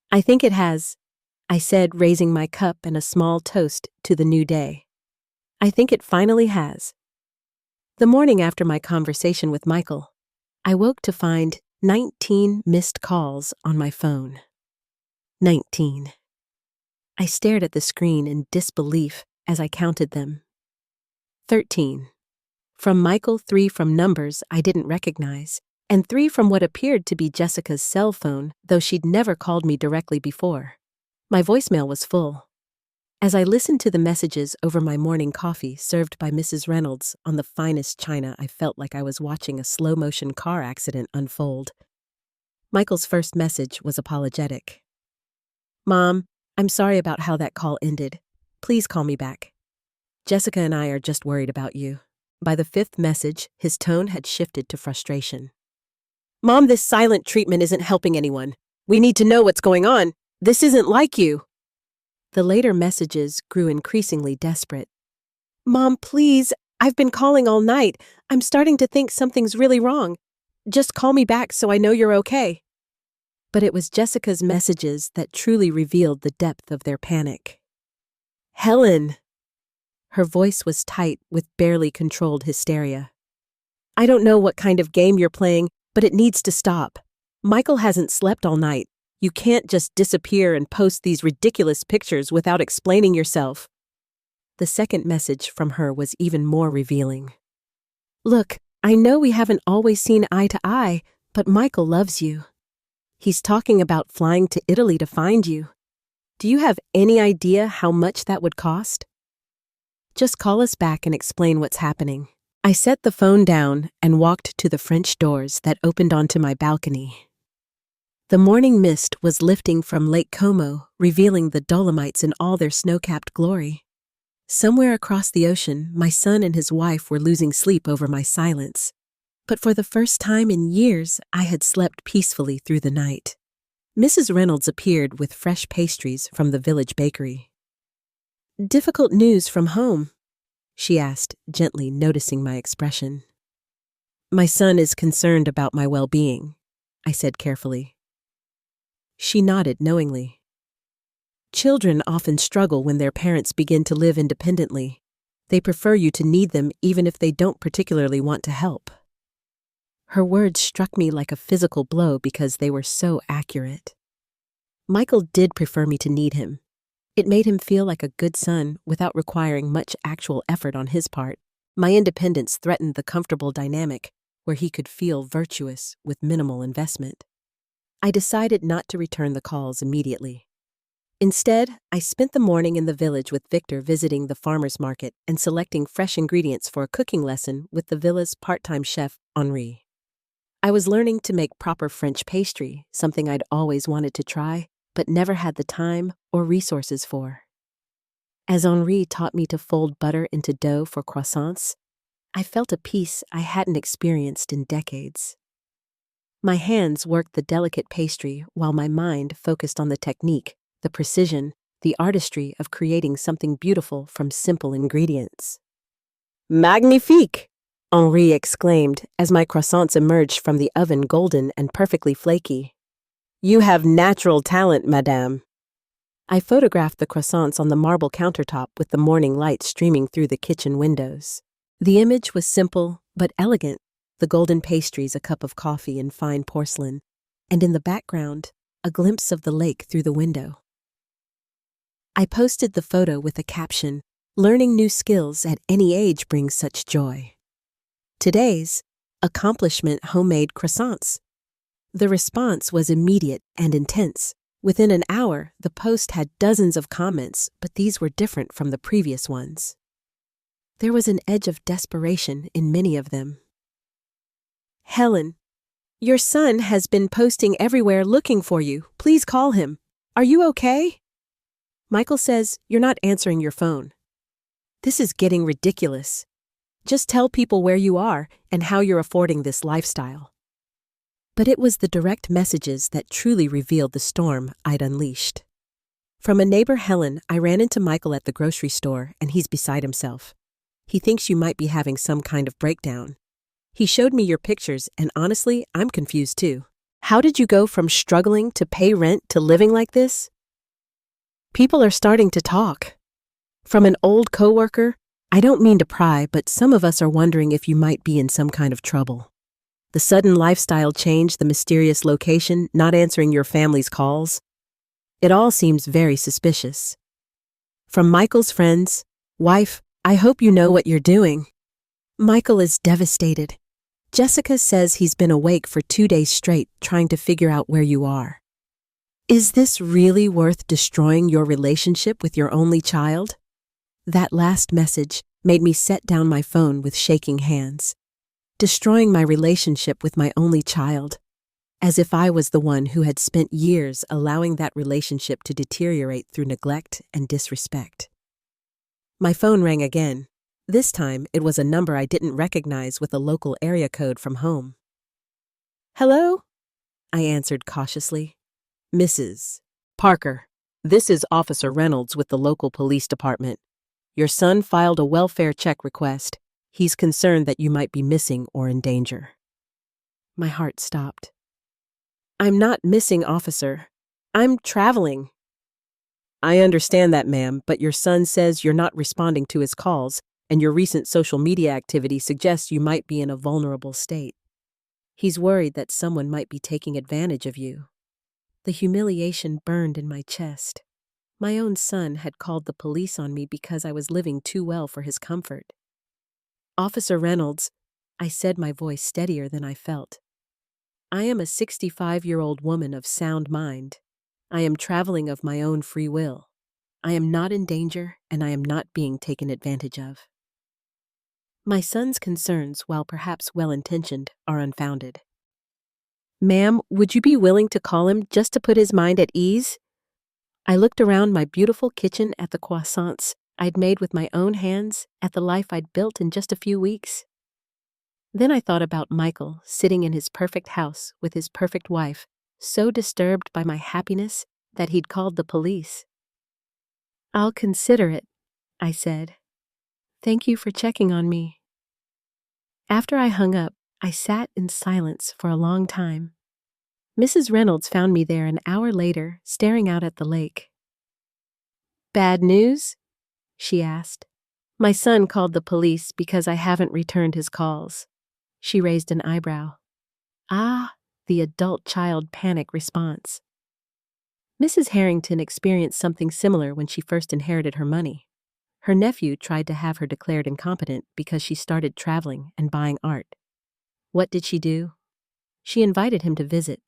"I think it has," I said, raising my cup and a small toast to the new day. "I think it finally has." The morning after my conversation with Michael, I woke to find 19 missed calls on my phone. 19. I stared at the screen in disbelief as I counted them. 13. From Michael, 3 from numbers I didn't recognize, and 3 from what appeared to be Jessica's cell phone, though she'd never called me directly before. My voicemail was full. As I listened to the messages over my morning coffee served by Mrs. Reynolds on the finest china, I felt like I was watching a slow-motion car accident unfold. Michael's first message was apologetic. "Mom, I'm sorry about how that call ended. Please call me back. Jessica and I are just worried about you." By the 5th message, his tone had shifted to frustration. "Mom, this silent treatment isn't helping anyone. We need to know what's going on. This isn't like you." The later messages grew increasingly desperate. "Mom, please, I've been calling all night. I'm starting to think something's really wrong. Just call me back so I know you're okay." But it was Jessica's messages that truly revealed the depth of their panic. "Helen." Her voice was tight with barely controlled hysteria. "I don't know what kind of game you're playing, but it needs to stop. Michael hasn't slept all night. You can't just disappear and post these ridiculous pictures without explaining yourself." The second message from her was even more revealing. "Look, I know we haven't always seen eye to eye, but Michael loves you. He's talking about flying to Italy to find you. Do you have any idea how much that would cost? Just call us back and explain what's happening." I set the phone down and walked to the French doors that opened onto my balcony. The morning mist was lifting from Lake Como, revealing the Dolomites in all their snow-capped glory. Somewhere across the ocean, my son and his wife were losing sleep over my silence. But for the first time in years, I had slept peacefully through the night. Mrs. Reynolds appeared with fresh pastries from the village bakery. "Difficult news from home?" she asked, gently noticing my expression. "My son is concerned about my well-being," I said carefully. She nodded knowingly. "Children often struggle when their parents begin to live independently. They prefer you to need them even if they don't particularly want to help." Her words struck me like a physical blow because they were so accurate. Michael did prefer me to need him. It made him feel like a good son without requiring much actual effort on his part. My independence threatened the comfortable dynamic where he could feel virtuous with minimal investment. I decided not to return the calls immediately. Instead, I spent the morning in the village with Victor visiting the farmer's market and selecting fresh ingredients for a cooking lesson with the villa's part-time chef, Henri. I was learning to make proper French pastry, something I'd always wanted to try, but never had the time or resources for. As Henri taught me to fold butter into dough for croissants, I felt a peace I hadn't experienced in decades. My hands worked the delicate pastry while my mind focused on the technique, the precision, the artistry of creating something beautiful from simple ingredients. "Magnifique!" Henri exclaimed as my croissants emerged from the oven golden and perfectly flaky. "You have natural talent, madame." I photographed the croissants on the marble countertop with the morning light streaming through the kitchen windows. The image was simple but elegant, the golden pastries a cup of coffee in fine porcelain, and in the background, a glimpse of the lake through the window. I posted the photo with a caption, "Learning new skills at any age brings such joy." Today's, Accomplishment homemade croissants. The response was immediate and intense. Within an hour, the post had dozens of comments, but these were different from the previous ones. There was an edge of desperation in many of them. Helen, your son has been posting everywhere looking for you. Please call him. Are you okay? Michael says you're not answering your phone. This is getting ridiculous. Just tell people where you are and how you're affording this lifestyle. But it was the direct messages that truly revealed the storm I'd unleashed. From a neighbor, Helen, I ran into Michael at the grocery store, and he's beside himself. He thinks you might be having some kind of breakdown. He showed me your pictures, and honestly, I'm confused too. How did you go from struggling to pay rent to living like this? People are starting to talk. From an old coworker, I don't mean to pry, but some of us are wondering if you might be in some kind of trouble. The sudden lifestyle change, the mysterious location, not answering your family's calls. It all seems very suspicious. From Michael's friends, wife, I hope you know what you're doing. Michael is devastated. Jessica says he's been awake for 2 days straight trying to figure out where you are. Is this really worth destroying your relationship with your only child? That last message made me set down my phone with shaking hands. Destroying my relationship with my only child, as if I was the one who had spent years allowing that relationship to deteriorate through neglect and disrespect. My phone rang again. This time, it was a number I didn't recognize with a local area code from home. Hello? I answered cautiously. Mrs. Parker, this is Officer Reynolds with the local police department. Your son filed a welfare check request. He's concerned that you might be missing or in danger. My heart stopped. I'm not missing, officer. I'm traveling. I understand that, ma'am, but your son says you're not responding to his calls, and your recent social media activity suggests you might be in a vulnerable state. He's worried that someone might be taking advantage of you. The humiliation burned in my chest. My own son had called the police on me because I was living too well for his comfort. Officer Reynolds, I said, my voice steadier than I felt. I am a 65-year-old woman of sound mind. I am traveling of my own free will. I am not in danger, and I am not being taken advantage of. My son's concerns, while perhaps well-intentioned, are unfounded. Ma'am, would you be willing to call him just to put his mind at ease? I looked around my beautiful kitchen at the croissants I'd made with my own hands, at the life I'd built in just a few weeks. Then I thought about Michael sitting in his perfect house with his perfect wife, so disturbed by my happiness that he'd called the police. I'll consider it, I said. Thank you for checking on me. After I hung up, I sat in silence for a long time. Mrs. Reynolds found me there an hour later, staring out at the lake. Bad news? She asked. My son called the police because I haven't returned his calls. She raised an eyebrow. Ah, the adult-child panic response. Mrs. Harrington experienced something similar when she first inherited her money. Her nephew tried to have her declared incompetent because she started traveling and buying art. What did she do? She invited him to visit.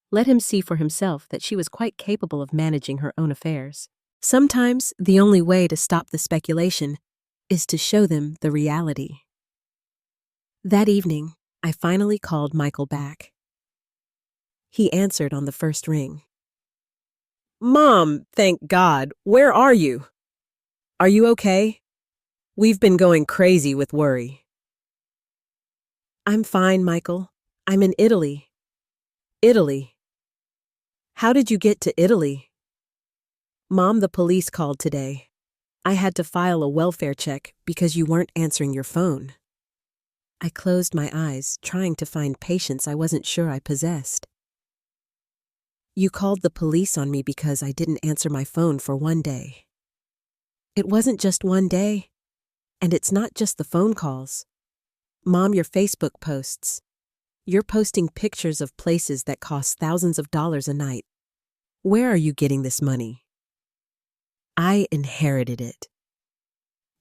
Let him see for himself that she was quite capable of managing her own affairs. Sometimes the only way to stop the speculation is to show them the reality. That evening, I finally called Michael back. He answered on the first ring. Mom, thank God. Where are you? Are you okay? We've been going crazy with worry. I'm fine, Michael. I'm in Italy. Italy? How did you get to Italy? Mom, the police called today. I had to file a welfare check because you weren't answering your phone. I closed my eyes, trying to find patience I wasn't sure I possessed. You called the police on me because I didn't answer my phone for 1 day. It wasn't just 1 day, and it's not just the phone calls. Mom, your Facebook posts. You're posting pictures of places that cost thousands of dollars a night. Where are you getting this money? I inherited it.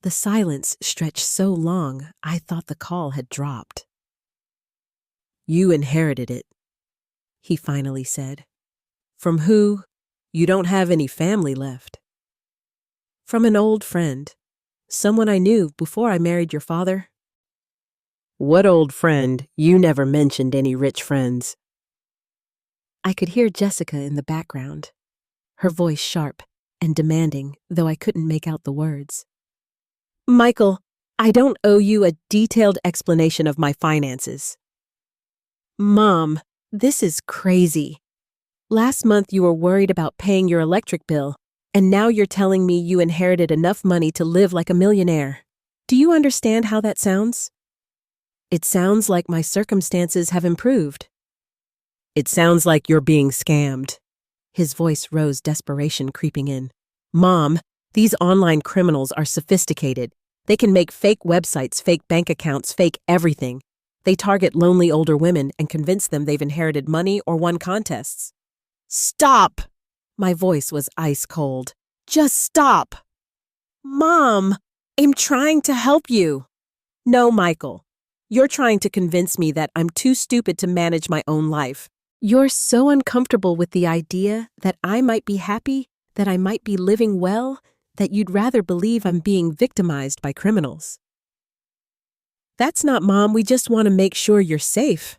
The silence stretched so long, I thought the call had dropped. You inherited it, he finally said. From who? You don't have any family left. From an old friend, someone I knew before I married your father. What old friend? You never mentioned any rich friends. I could hear Jessica in the background, her voice sharp and demanding, though I couldn't make out the words. Michael, I don't owe you a detailed explanation of my finances. Mom, this is crazy. Last month you were worried about paying your electric bill, and now you're telling me you inherited enough money to live like a millionaire. Do you understand how that sounds? It sounds like my circumstances have improved. It sounds like you're being scammed. His voice rose, desperation creeping in. Mom, these online criminals are sophisticated. They can make fake websites, fake bank accounts, fake everything. They target lonely older women and convince them they've inherited money or won contests. Stop! My voice was ice cold. Just stop! Mom, I'm trying to help you. No, Michael. You're trying to convince me that I'm too stupid to manage my own life. You're so uncomfortable with the idea that I might be happy, that I might be living well, that you'd rather believe I'm being victimized by criminals. That's not, Mom. We just want to make sure you're safe.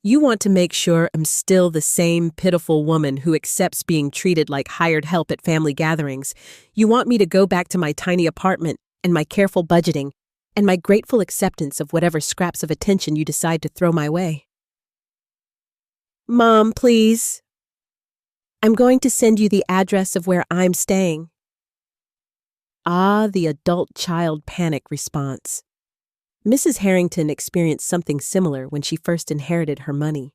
You want to make sure I'm still the same pitiful woman who accepts being treated like hired help at family gatherings. You want me to go back to my tiny apartment and my careful budgeting and my grateful acceptance of whatever scraps of attention you decide to throw my way. Mom, please. I'm going to send you the address of where I'm staying. Ah, the adult-child panic response. Mrs. Harrington experienced something similar when she first inherited her money.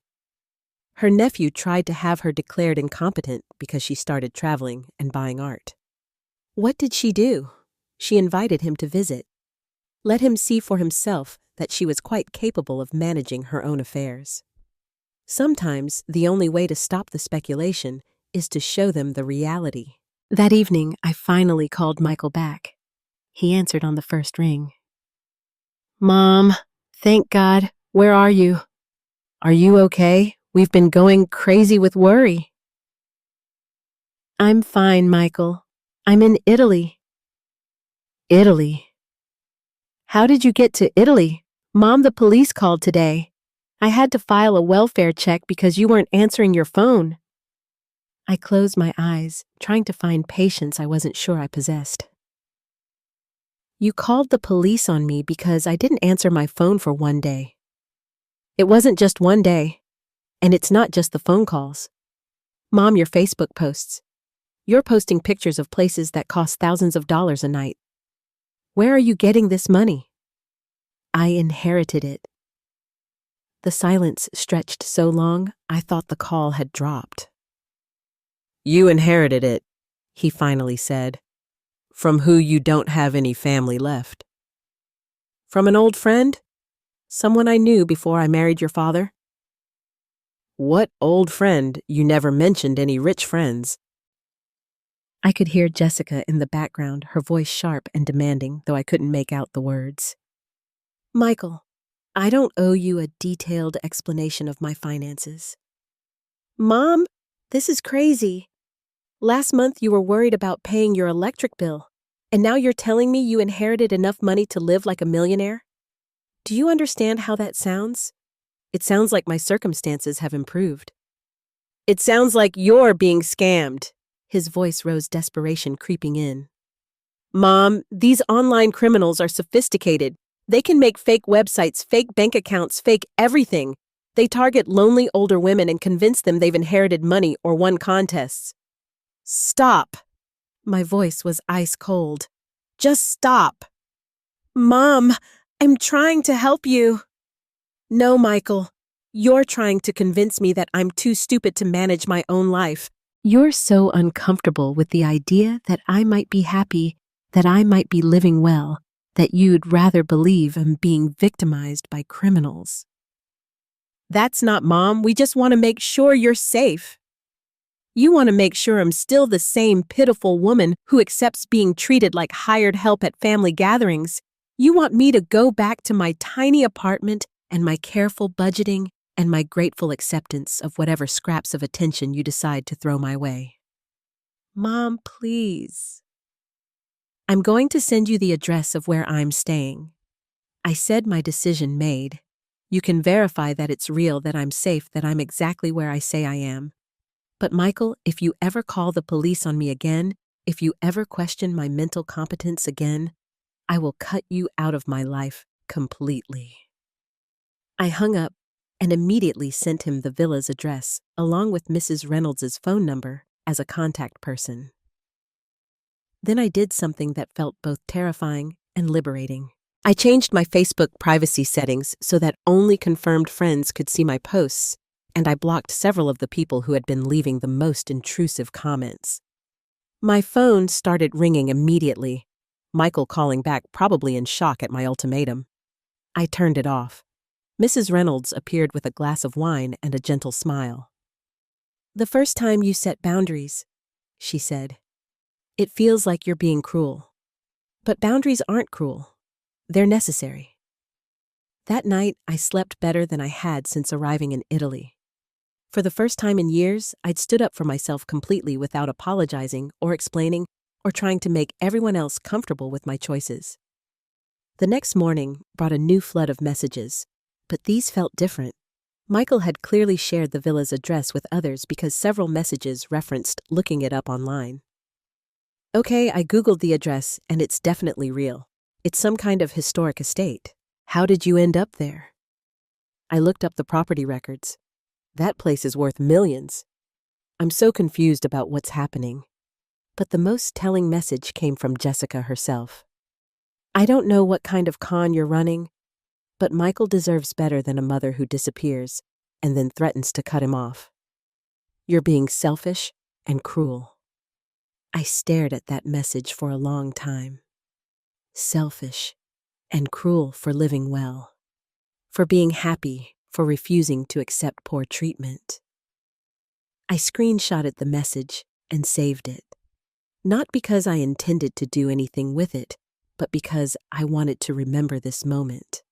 Her nephew tried to have her declared incompetent because she started traveling and buying art. What did she do? She invited him to visit. Let him see for himself that she was quite capable of managing her own affairs. Sometimes the only way to stop the speculation is to show them the reality. That evening, I finally called Michael back. He answered on the first ring. Mom, thank God. Where are you? Are you okay? We've been going crazy with worry. I'm fine, Michael. I'm in Italy. Italy? How did you get to Italy? Mom, the police called today. I had to file a welfare check because you weren't answering your phone. I closed my eyes, trying to find patience I wasn't sure I possessed. You called the police on me because I didn't answer my phone for one day. It wasn't just one day, and it's not just the phone calls. Mom, your Facebook posts. You're posting pictures of places that cost thousands of dollars a night. Where are you getting this money? I inherited it. The silence stretched so long, I thought the call had dropped. You inherited it, he finally said. From who you don't have any family left. From an old friend? Someone I knew before I married your father? What old friend? You never mentioned any rich friends. I could hear Jessica in the background, her voice sharp and demanding, though I couldn't make out the words. Michael, I don't owe you a detailed explanation of my finances. Mom, this is crazy. Last month you were worried about paying your electric bill, and now you're telling me you inherited enough money to live like a millionaire? Do you understand how that sounds? It sounds like my circumstances have improved. It sounds like you're being scammed. His voice rose, desperation creeping in. Mom, these online criminals are sophisticated. They can make fake websites, fake bank accounts, fake everything. They target lonely older women and convince them they've inherited money or won contests. Stop. My voice was ice cold. Just stop. Mom, I'm trying to help you. No, Michael. You're trying to convince me that I'm too stupid to manage my own life. You're so uncomfortable with the idea that I might be happy, that I might be living well, that you'd rather believe I'm being victimized by criminals. That's not, Mom. We just want to make sure you're safe. You want to make sure I'm still the same pitiful woman who accepts being treated like hired help at family gatherings. You want me to go back to my tiny apartment and my careful budgeting, and my grateful acceptance of whatever scraps of attention you decide to throw my way. Mom, please. I'm going to send you the address of where I'm staying. I said my decision made. You can verify that it's real, that I'm safe, that I'm exactly where I say I am. But Michael, if you ever call the police on me again, if you ever question my mental competence again, I will cut you out of my life completely. I hung up and immediately sent him the villa's address, along with Mrs. Reynolds's phone number, as a contact person. Then I did something that felt both terrifying and liberating. I changed my Facebook privacy settings so that only confirmed friends could see my posts, and I blocked several of the people who had been leaving the most intrusive comments. My phone started ringing immediately, Michael calling back, probably in shock at my ultimatum. I turned it off. Mrs. Reynolds appeared with a glass of wine and a gentle smile. "The first time you set boundaries," she said, "it feels like you're being cruel. But boundaries aren't cruel. They're necessary." That night, I slept better than I had since arriving in Italy. For the first time in years, I'd stood up for myself completely without apologizing or explaining or trying to make everyone else comfortable with my choices. The next morning brought a new flood of messages, but these felt different. Michael had clearly shared the villa's address with others because several messages referenced looking it up online. Okay, I Googled the address, and it's definitely real. It's some kind of historic estate. How did you end up there? I looked up the property records. That place is worth millions. I'm so confused about what's happening. But the most telling message came from Jessica herself. "I don't know what kind of con you're running, but Michael deserves better than a mother who disappears and then threatens to cut him off. You're being selfish and cruel." I stared at that message for a long time. Selfish and cruel for living well, for being happy, for refusing to accept poor treatment. I screenshotted the message and saved it. Not because I intended to do anything with it, but because I wanted to remember this moment.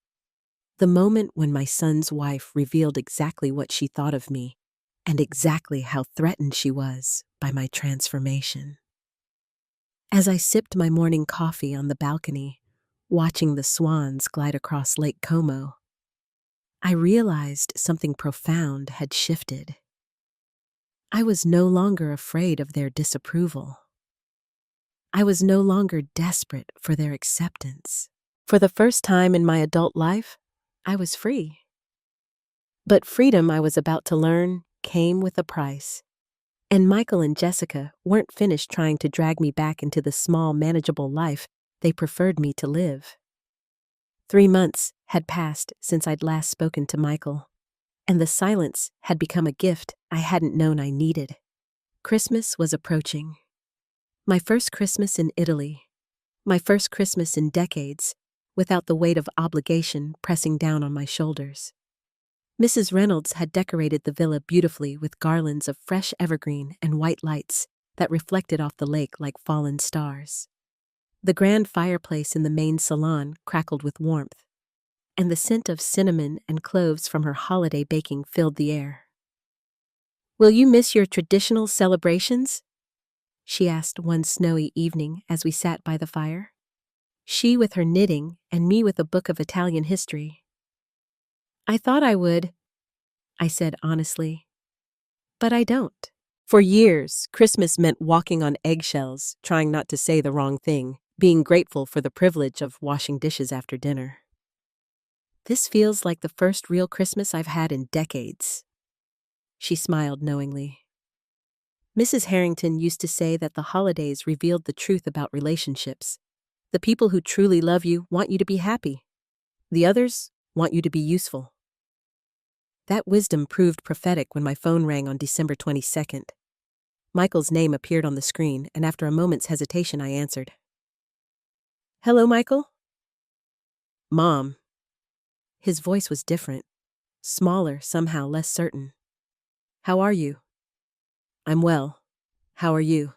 The moment when my son's wife revealed exactly what she thought of me and exactly how threatened she was by my transformation. As I sipped my morning coffee on the balcony, watching the swans glide across Lake Como, I realized something profound had shifted. I was no longer afraid of their disapproval. I was no longer desperate for their acceptance. For the first time in my adult life, I was free. But freedom, I was about to learn, came with a price. And Michael and Jessica weren't finished trying to drag me back into the small, manageable life they preferred me to live. 3 months had passed since I'd last spoken to Michael, and the silence had become a gift I hadn't known I needed. Christmas was approaching. My first Christmas in Italy. My first Christmas in decades, without the weight of obligation pressing down on my shoulders. Mrs. Reynolds had decorated the villa beautifully with garlands of fresh evergreen and white lights that reflected off the lake like fallen stars. The grand fireplace in the main salon crackled with warmth, and the scent of cinnamon and cloves from her holiday baking filled the air. "Will you miss your traditional celebrations?" she asked one snowy evening as we sat by the fire. She with her knitting and me with a book of Italian history. "I thought I would," I said honestly, "but I don't." For years, Christmas meant walking on eggshells, trying not to say the wrong thing, being grateful for the privilege of washing dishes after dinner. This feels like the first real Christmas I've had in decades. She smiled knowingly. Mrs. Harrington used to say that the holidays revealed the truth about relationships. The people who truly love you want you to be happy. The others want you to be useful. That wisdom proved prophetic when my phone rang on December 22nd. Michael's name appeared on the screen, and after a moment's hesitation, I answered. "Hello, Michael?" "Mom." His voice was different, smaller, somehow less certain. "How are you?" "I'm well. How are you?"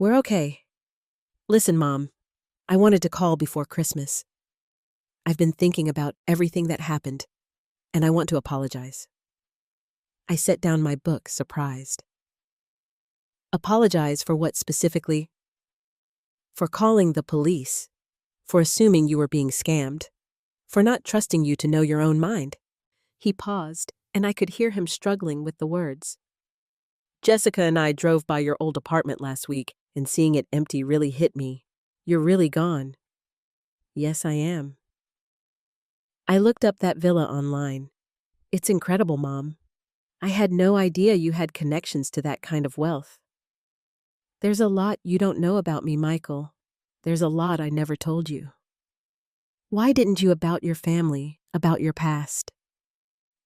"We're okay. Listen, Mom, I wanted to call before Christmas. I've been thinking about everything that happened, and I want to apologize. I set down my book, surprised. Apologize for what specifically? For calling the police, for assuming you were being scammed, for not trusting you to know your own mind. He paused, and I could hear him struggling with the words. Jessica and I drove by your old apartment last week, and seeing it empty really hit me. You're really gone. Yes, I am. I looked up that villa online. It's incredible, Mom. I had no idea you had connections to that kind of wealth. There's a lot you don't know about me, Michael. There's a lot I never told you. Why didn't you about your family, about your past?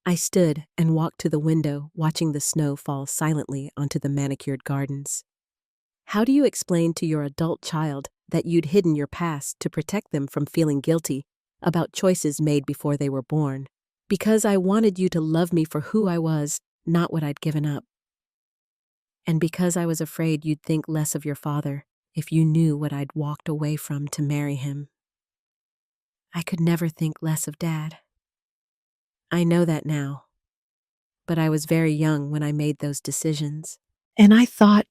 I stood and walked to the window, watching the snow fall silently onto the manicured gardens. How do you explain to your adult child that you'd hidden your past to protect them from feeling guilty about choices made before they were born? Because I wanted you to love me for who I was, not what I'd given up. And because I was afraid you'd think less of your father if you knew what I'd walked away from to marry him. I could never think less of Dad. I know that now, but I was very young when I made those decisions, and I thought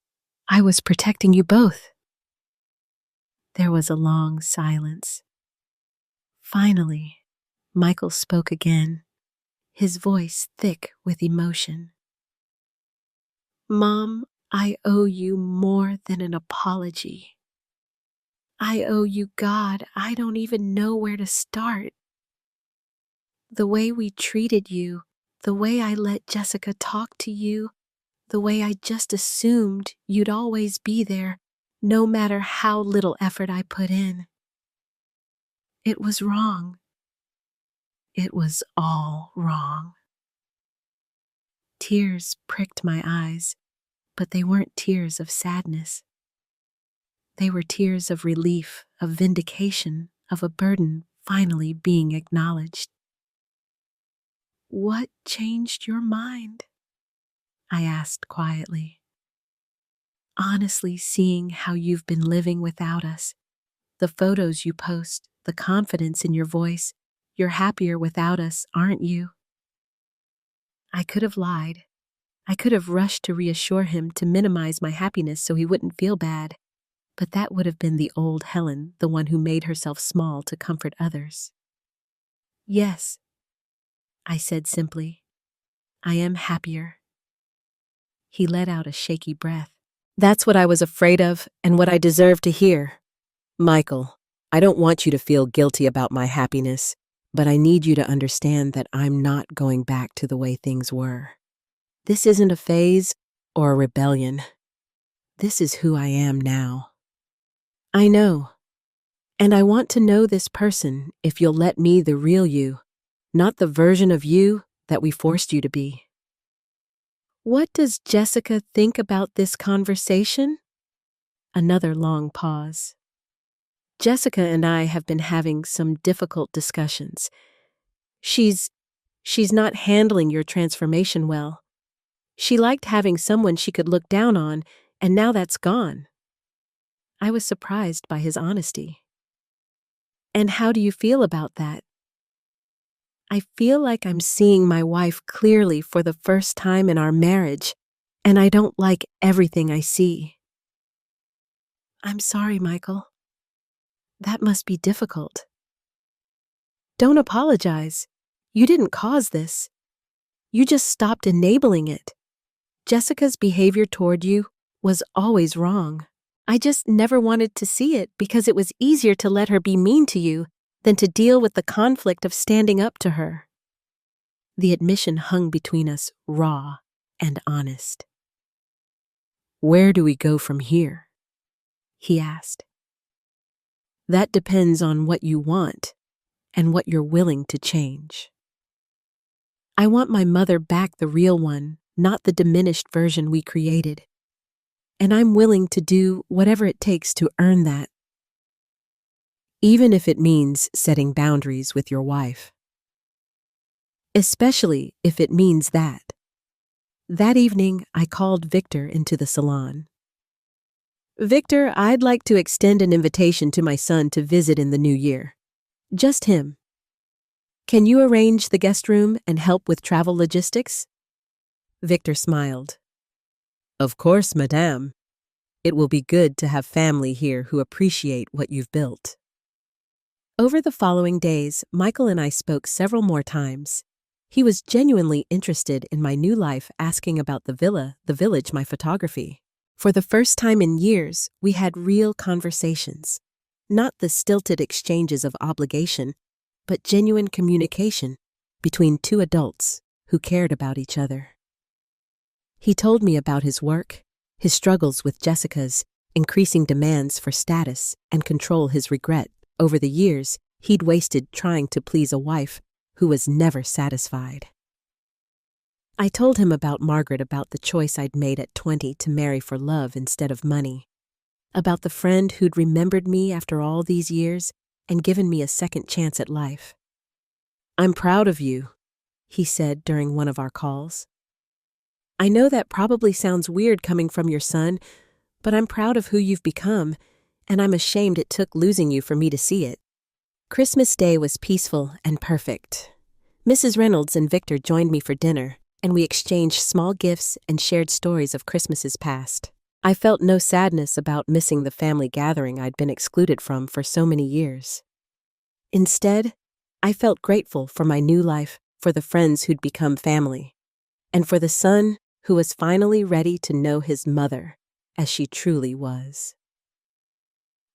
I was protecting you both. There was a long silence. Finally, Michael spoke again, his voice thick with emotion. Mom, I owe you more than an apology. I owe you God. I don't even know where to start. The way we treated you, the way I let Jessica talk to you, the way I just assumed you'd always be there, no matter how little effort I put in. It was wrong. It was all wrong. Tears pricked my eyes, but they weren't tears of sadness. They were tears of relief, of vindication, of a burden finally being acknowledged. What changed your mind? I asked quietly. Honestly, seeing how you've been living without us, the photos you post, the confidence in your voice, you're happier without us, aren't you? I could have lied. I could have rushed to reassure him to minimize my happiness so he wouldn't feel bad, but that would have been the old Helen, the one who made herself small to comfort others. Yes, I said simply. I am happier. He let out a shaky breath. That's what I was afraid of and what I deserved to hear. Michael, I don't want you to feel guilty about my happiness, but I need you to understand that I'm not going back to the way things were. This isn't a phase or a rebellion. This is who I am now. I know. And I want to know this person if you'll let me the real you, not the version of you that we forced you to be. What does Jessica think about this conversation? Another long pause. Jessica and I have been having some difficult discussions. She's not handling your transformation well. She liked having someone she could look down on, and now that's gone. I was surprised by his honesty. And how do you feel about that? I feel like I'm seeing my wife clearly for the first time in our marriage, and I don't like everything I see. I'm sorry, Michael. That must be difficult. Don't apologize. You didn't cause this. You just stopped enabling it. Jessica's behavior toward you was always wrong. I just never wanted to see it because it was easier to let her be mean to you than to deal with the conflict of standing up to her. The admission hung between us raw and honest. Where do we go from here? He asked. That depends on what you want and what you're willing to change. I want my mother back, the real one, not the diminished version we created. And I'm willing to do whatever it takes to earn that. Even if it means setting boundaries with your wife. Especially if it means that. That evening, I called Victor into the salon. Victor, I'd like to extend an invitation to my son to visit in the new year. Just him. Can you arrange the guest room and help with travel logistics? Victor smiled. Of course, madame. It will be good to have family here who appreciate what you've built. Over the following days, Michael and I spoke several more times. He was genuinely interested in my new life, asking about the villa, the village, my photography. For the first time in years, we had real conversations. Not the stilted exchanges of obligation, but genuine communication between two adults who cared about each other. He told me about his work, his struggles with Jessica's increasing demands for status and control, his regret over the years he'd wasted trying to please a wife who was never satisfied. I told him about Margaret, about the choice I'd made at 20 to marry for love instead of money, about the friend who'd remembered me after all these years and given me a second chance at life. I'm proud of you, he said during one of our calls. I know that probably sounds weird coming from your son, but I'm proud of who you've become, and I'm ashamed it took losing you for me to see it. Christmas Day was peaceful and perfect. Mrs. Reynolds and Victor joined me for dinner, and we exchanged small gifts and shared stories of Christmases past. I felt no sadness about missing the family gathering I'd been excluded from for so many years. Instead, I felt grateful for my new life, for the friends who'd become family, and for the son who was finally ready to know his mother as she truly was.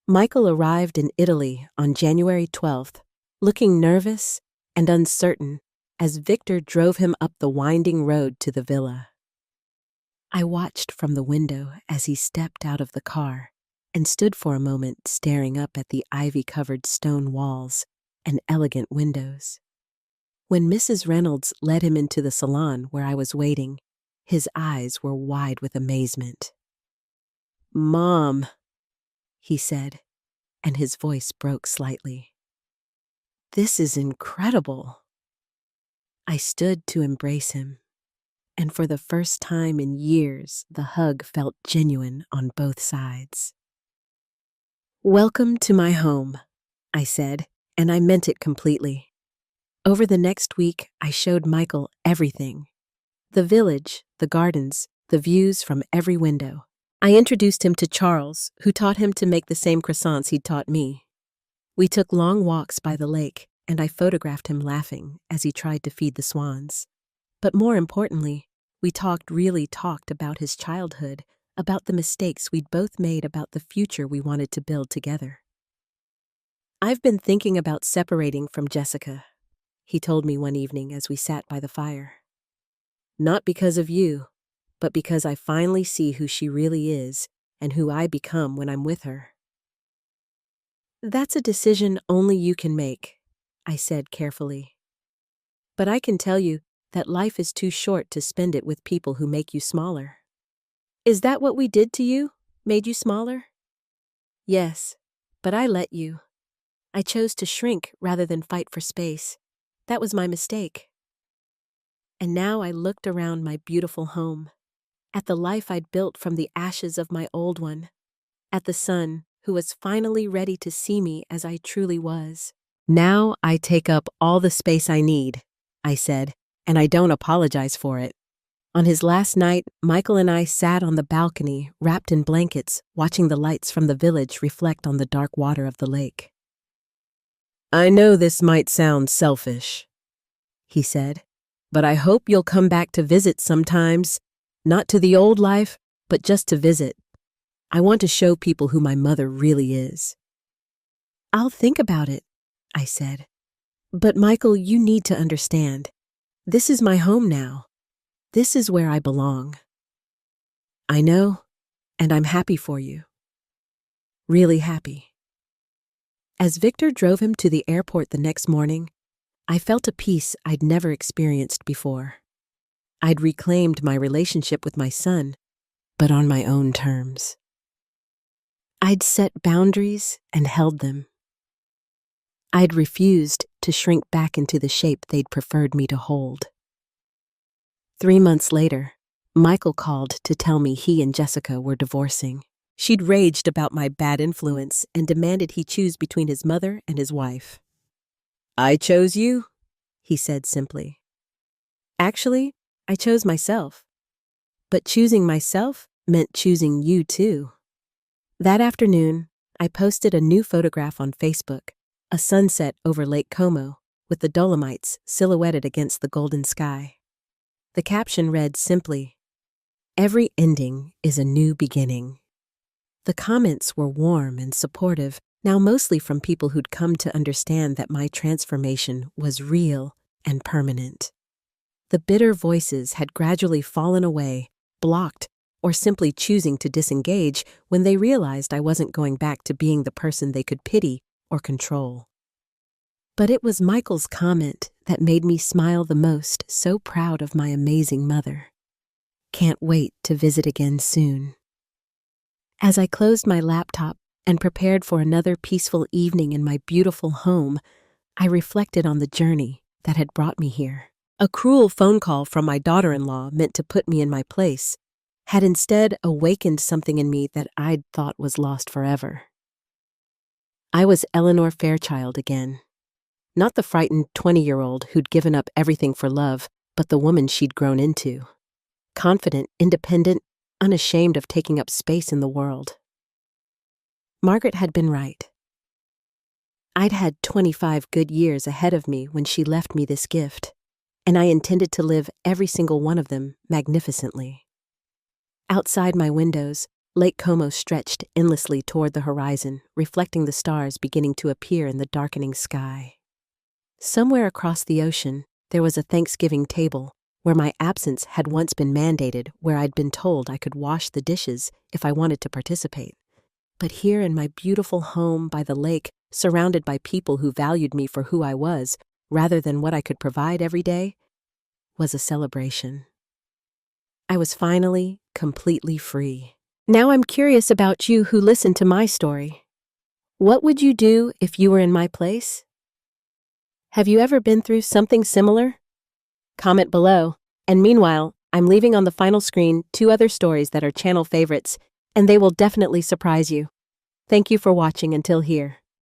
Michael arrived in Italy on January 12th, looking nervous and uncertain as Victor drove him up the winding road to the villa. I watched from the window as he stepped out of the car and stood for a moment staring up at the ivy-covered stone walls and elegant windows. When Mrs. Reynolds led him into the salon where I was waiting, his eyes were wide with amazement. "Mom," he said, and his voice broke slightly. "This is incredible." I stood to embrace him, and for the first time in years, the hug felt genuine on both sides. "Welcome to my home," I said, and I meant it completely. Over the next week, I showed Michael everything. The village, the gardens, the views from every window. I introduced him to Charles, who taught him to make the same croissants he'd taught me. We took long walks by the lake, and I photographed him laughing as he tried to feed the swans. But more importantly, we really talked about his childhood, about the mistakes we'd both made, about the future we wanted to build together. "I've been thinking about separating from Jessica," he told me one evening as we sat by the fire. "Not because of you, but because I finally see who she really is and who I become when I'm with her." "That's a decision only you can make," I said carefully. "But I can tell you that life is too short to spend it with people who make you smaller." "Is that what we did to you? Made you smaller?" "Yes, but I let you. I chose to shrink rather than fight for space. That was my mistake." And now I looked around my beautiful home, at the life I'd built from the ashes of my old one, at the son who was finally ready to see me as I truly was. "Now I take up all the space I need," I said, and I don't apologize for it. On his last night, Michael and I sat on the balcony, wrapped in blankets, watching the lights from the village reflect on the dark water of the lake. "I know this might sound selfish," he said, "but I hope you'll come back to visit sometimes, not to the old life, but just to visit. I want to show people who my mother really is." "I'll think about it," I said. "But Michael, you need to understand. This is my home now. This is where I belong." "I know, and I'm happy for you. Really happy." As Victor drove him to the airport the next morning, I felt a peace I'd never experienced before. I'd reclaimed my relationship with my son, but on my own terms. I'd set boundaries and held them. I'd refused to shrink back into the shape they'd preferred me to hold. 3 months later, Michael called to tell me he and Jessica were divorcing. She'd raged about my bad influence and demanded he choose between his mother and his wife. "I chose you. he said simply. Actually, I chose myself. But choosing myself meant choosing you too. That afternoon, I posted a new photograph on Facebook, a sunset over Lake Como, with the Dolomites silhouetted against the golden sky. The caption read simply, "Every ending is a new beginning." The comments were warm and supportive, now mostly from people who'd come to understand that my transformation was real and permanent. The bitter voices had gradually fallen away, blocked, or simply choosing to disengage when they realized I wasn't going back to being the person they could pity or control. But it was Michael's comment that made me smile the most, so proud of my amazing mother. Can't wait to visit again soon. As I closed my laptop and prepared for another peaceful evening in my beautiful home, I reflected on the journey that had brought me here. A cruel phone call from my daughter-in-law meant to put me in my place had instead awakened something in me that I'd thought was lost forever. I was Eleanor Fairchild again. Not the frightened 20-year-old who'd given up everything for love, but the woman she'd grown into. Confident, independent, unashamed of taking up space in the world. Margaret had been right. I'd had 25 good years ahead of me when she left me this gift, and I intended to live every single one of them magnificently. Outside my windows, Lake Como stretched endlessly toward the horizon, reflecting the stars beginning to appear in the darkening sky. Somewhere across the ocean, there was a Thanksgiving table where my absence had once been mandated, where I'd been told I could wash the dishes if I wanted to participate. But here in my beautiful home by the lake, surrounded by people who valued me for who I was, rather than what I could provide every day, was a celebration. I was finally completely free. Now I'm curious about you who listened to my story. What would you do if you were in my place? Have you ever been through something similar? Comment below. And meanwhile, I'm leaving on the final screen 2 other stories that are channel favorites, and they will definitely surprise you. Thank you for watching until here.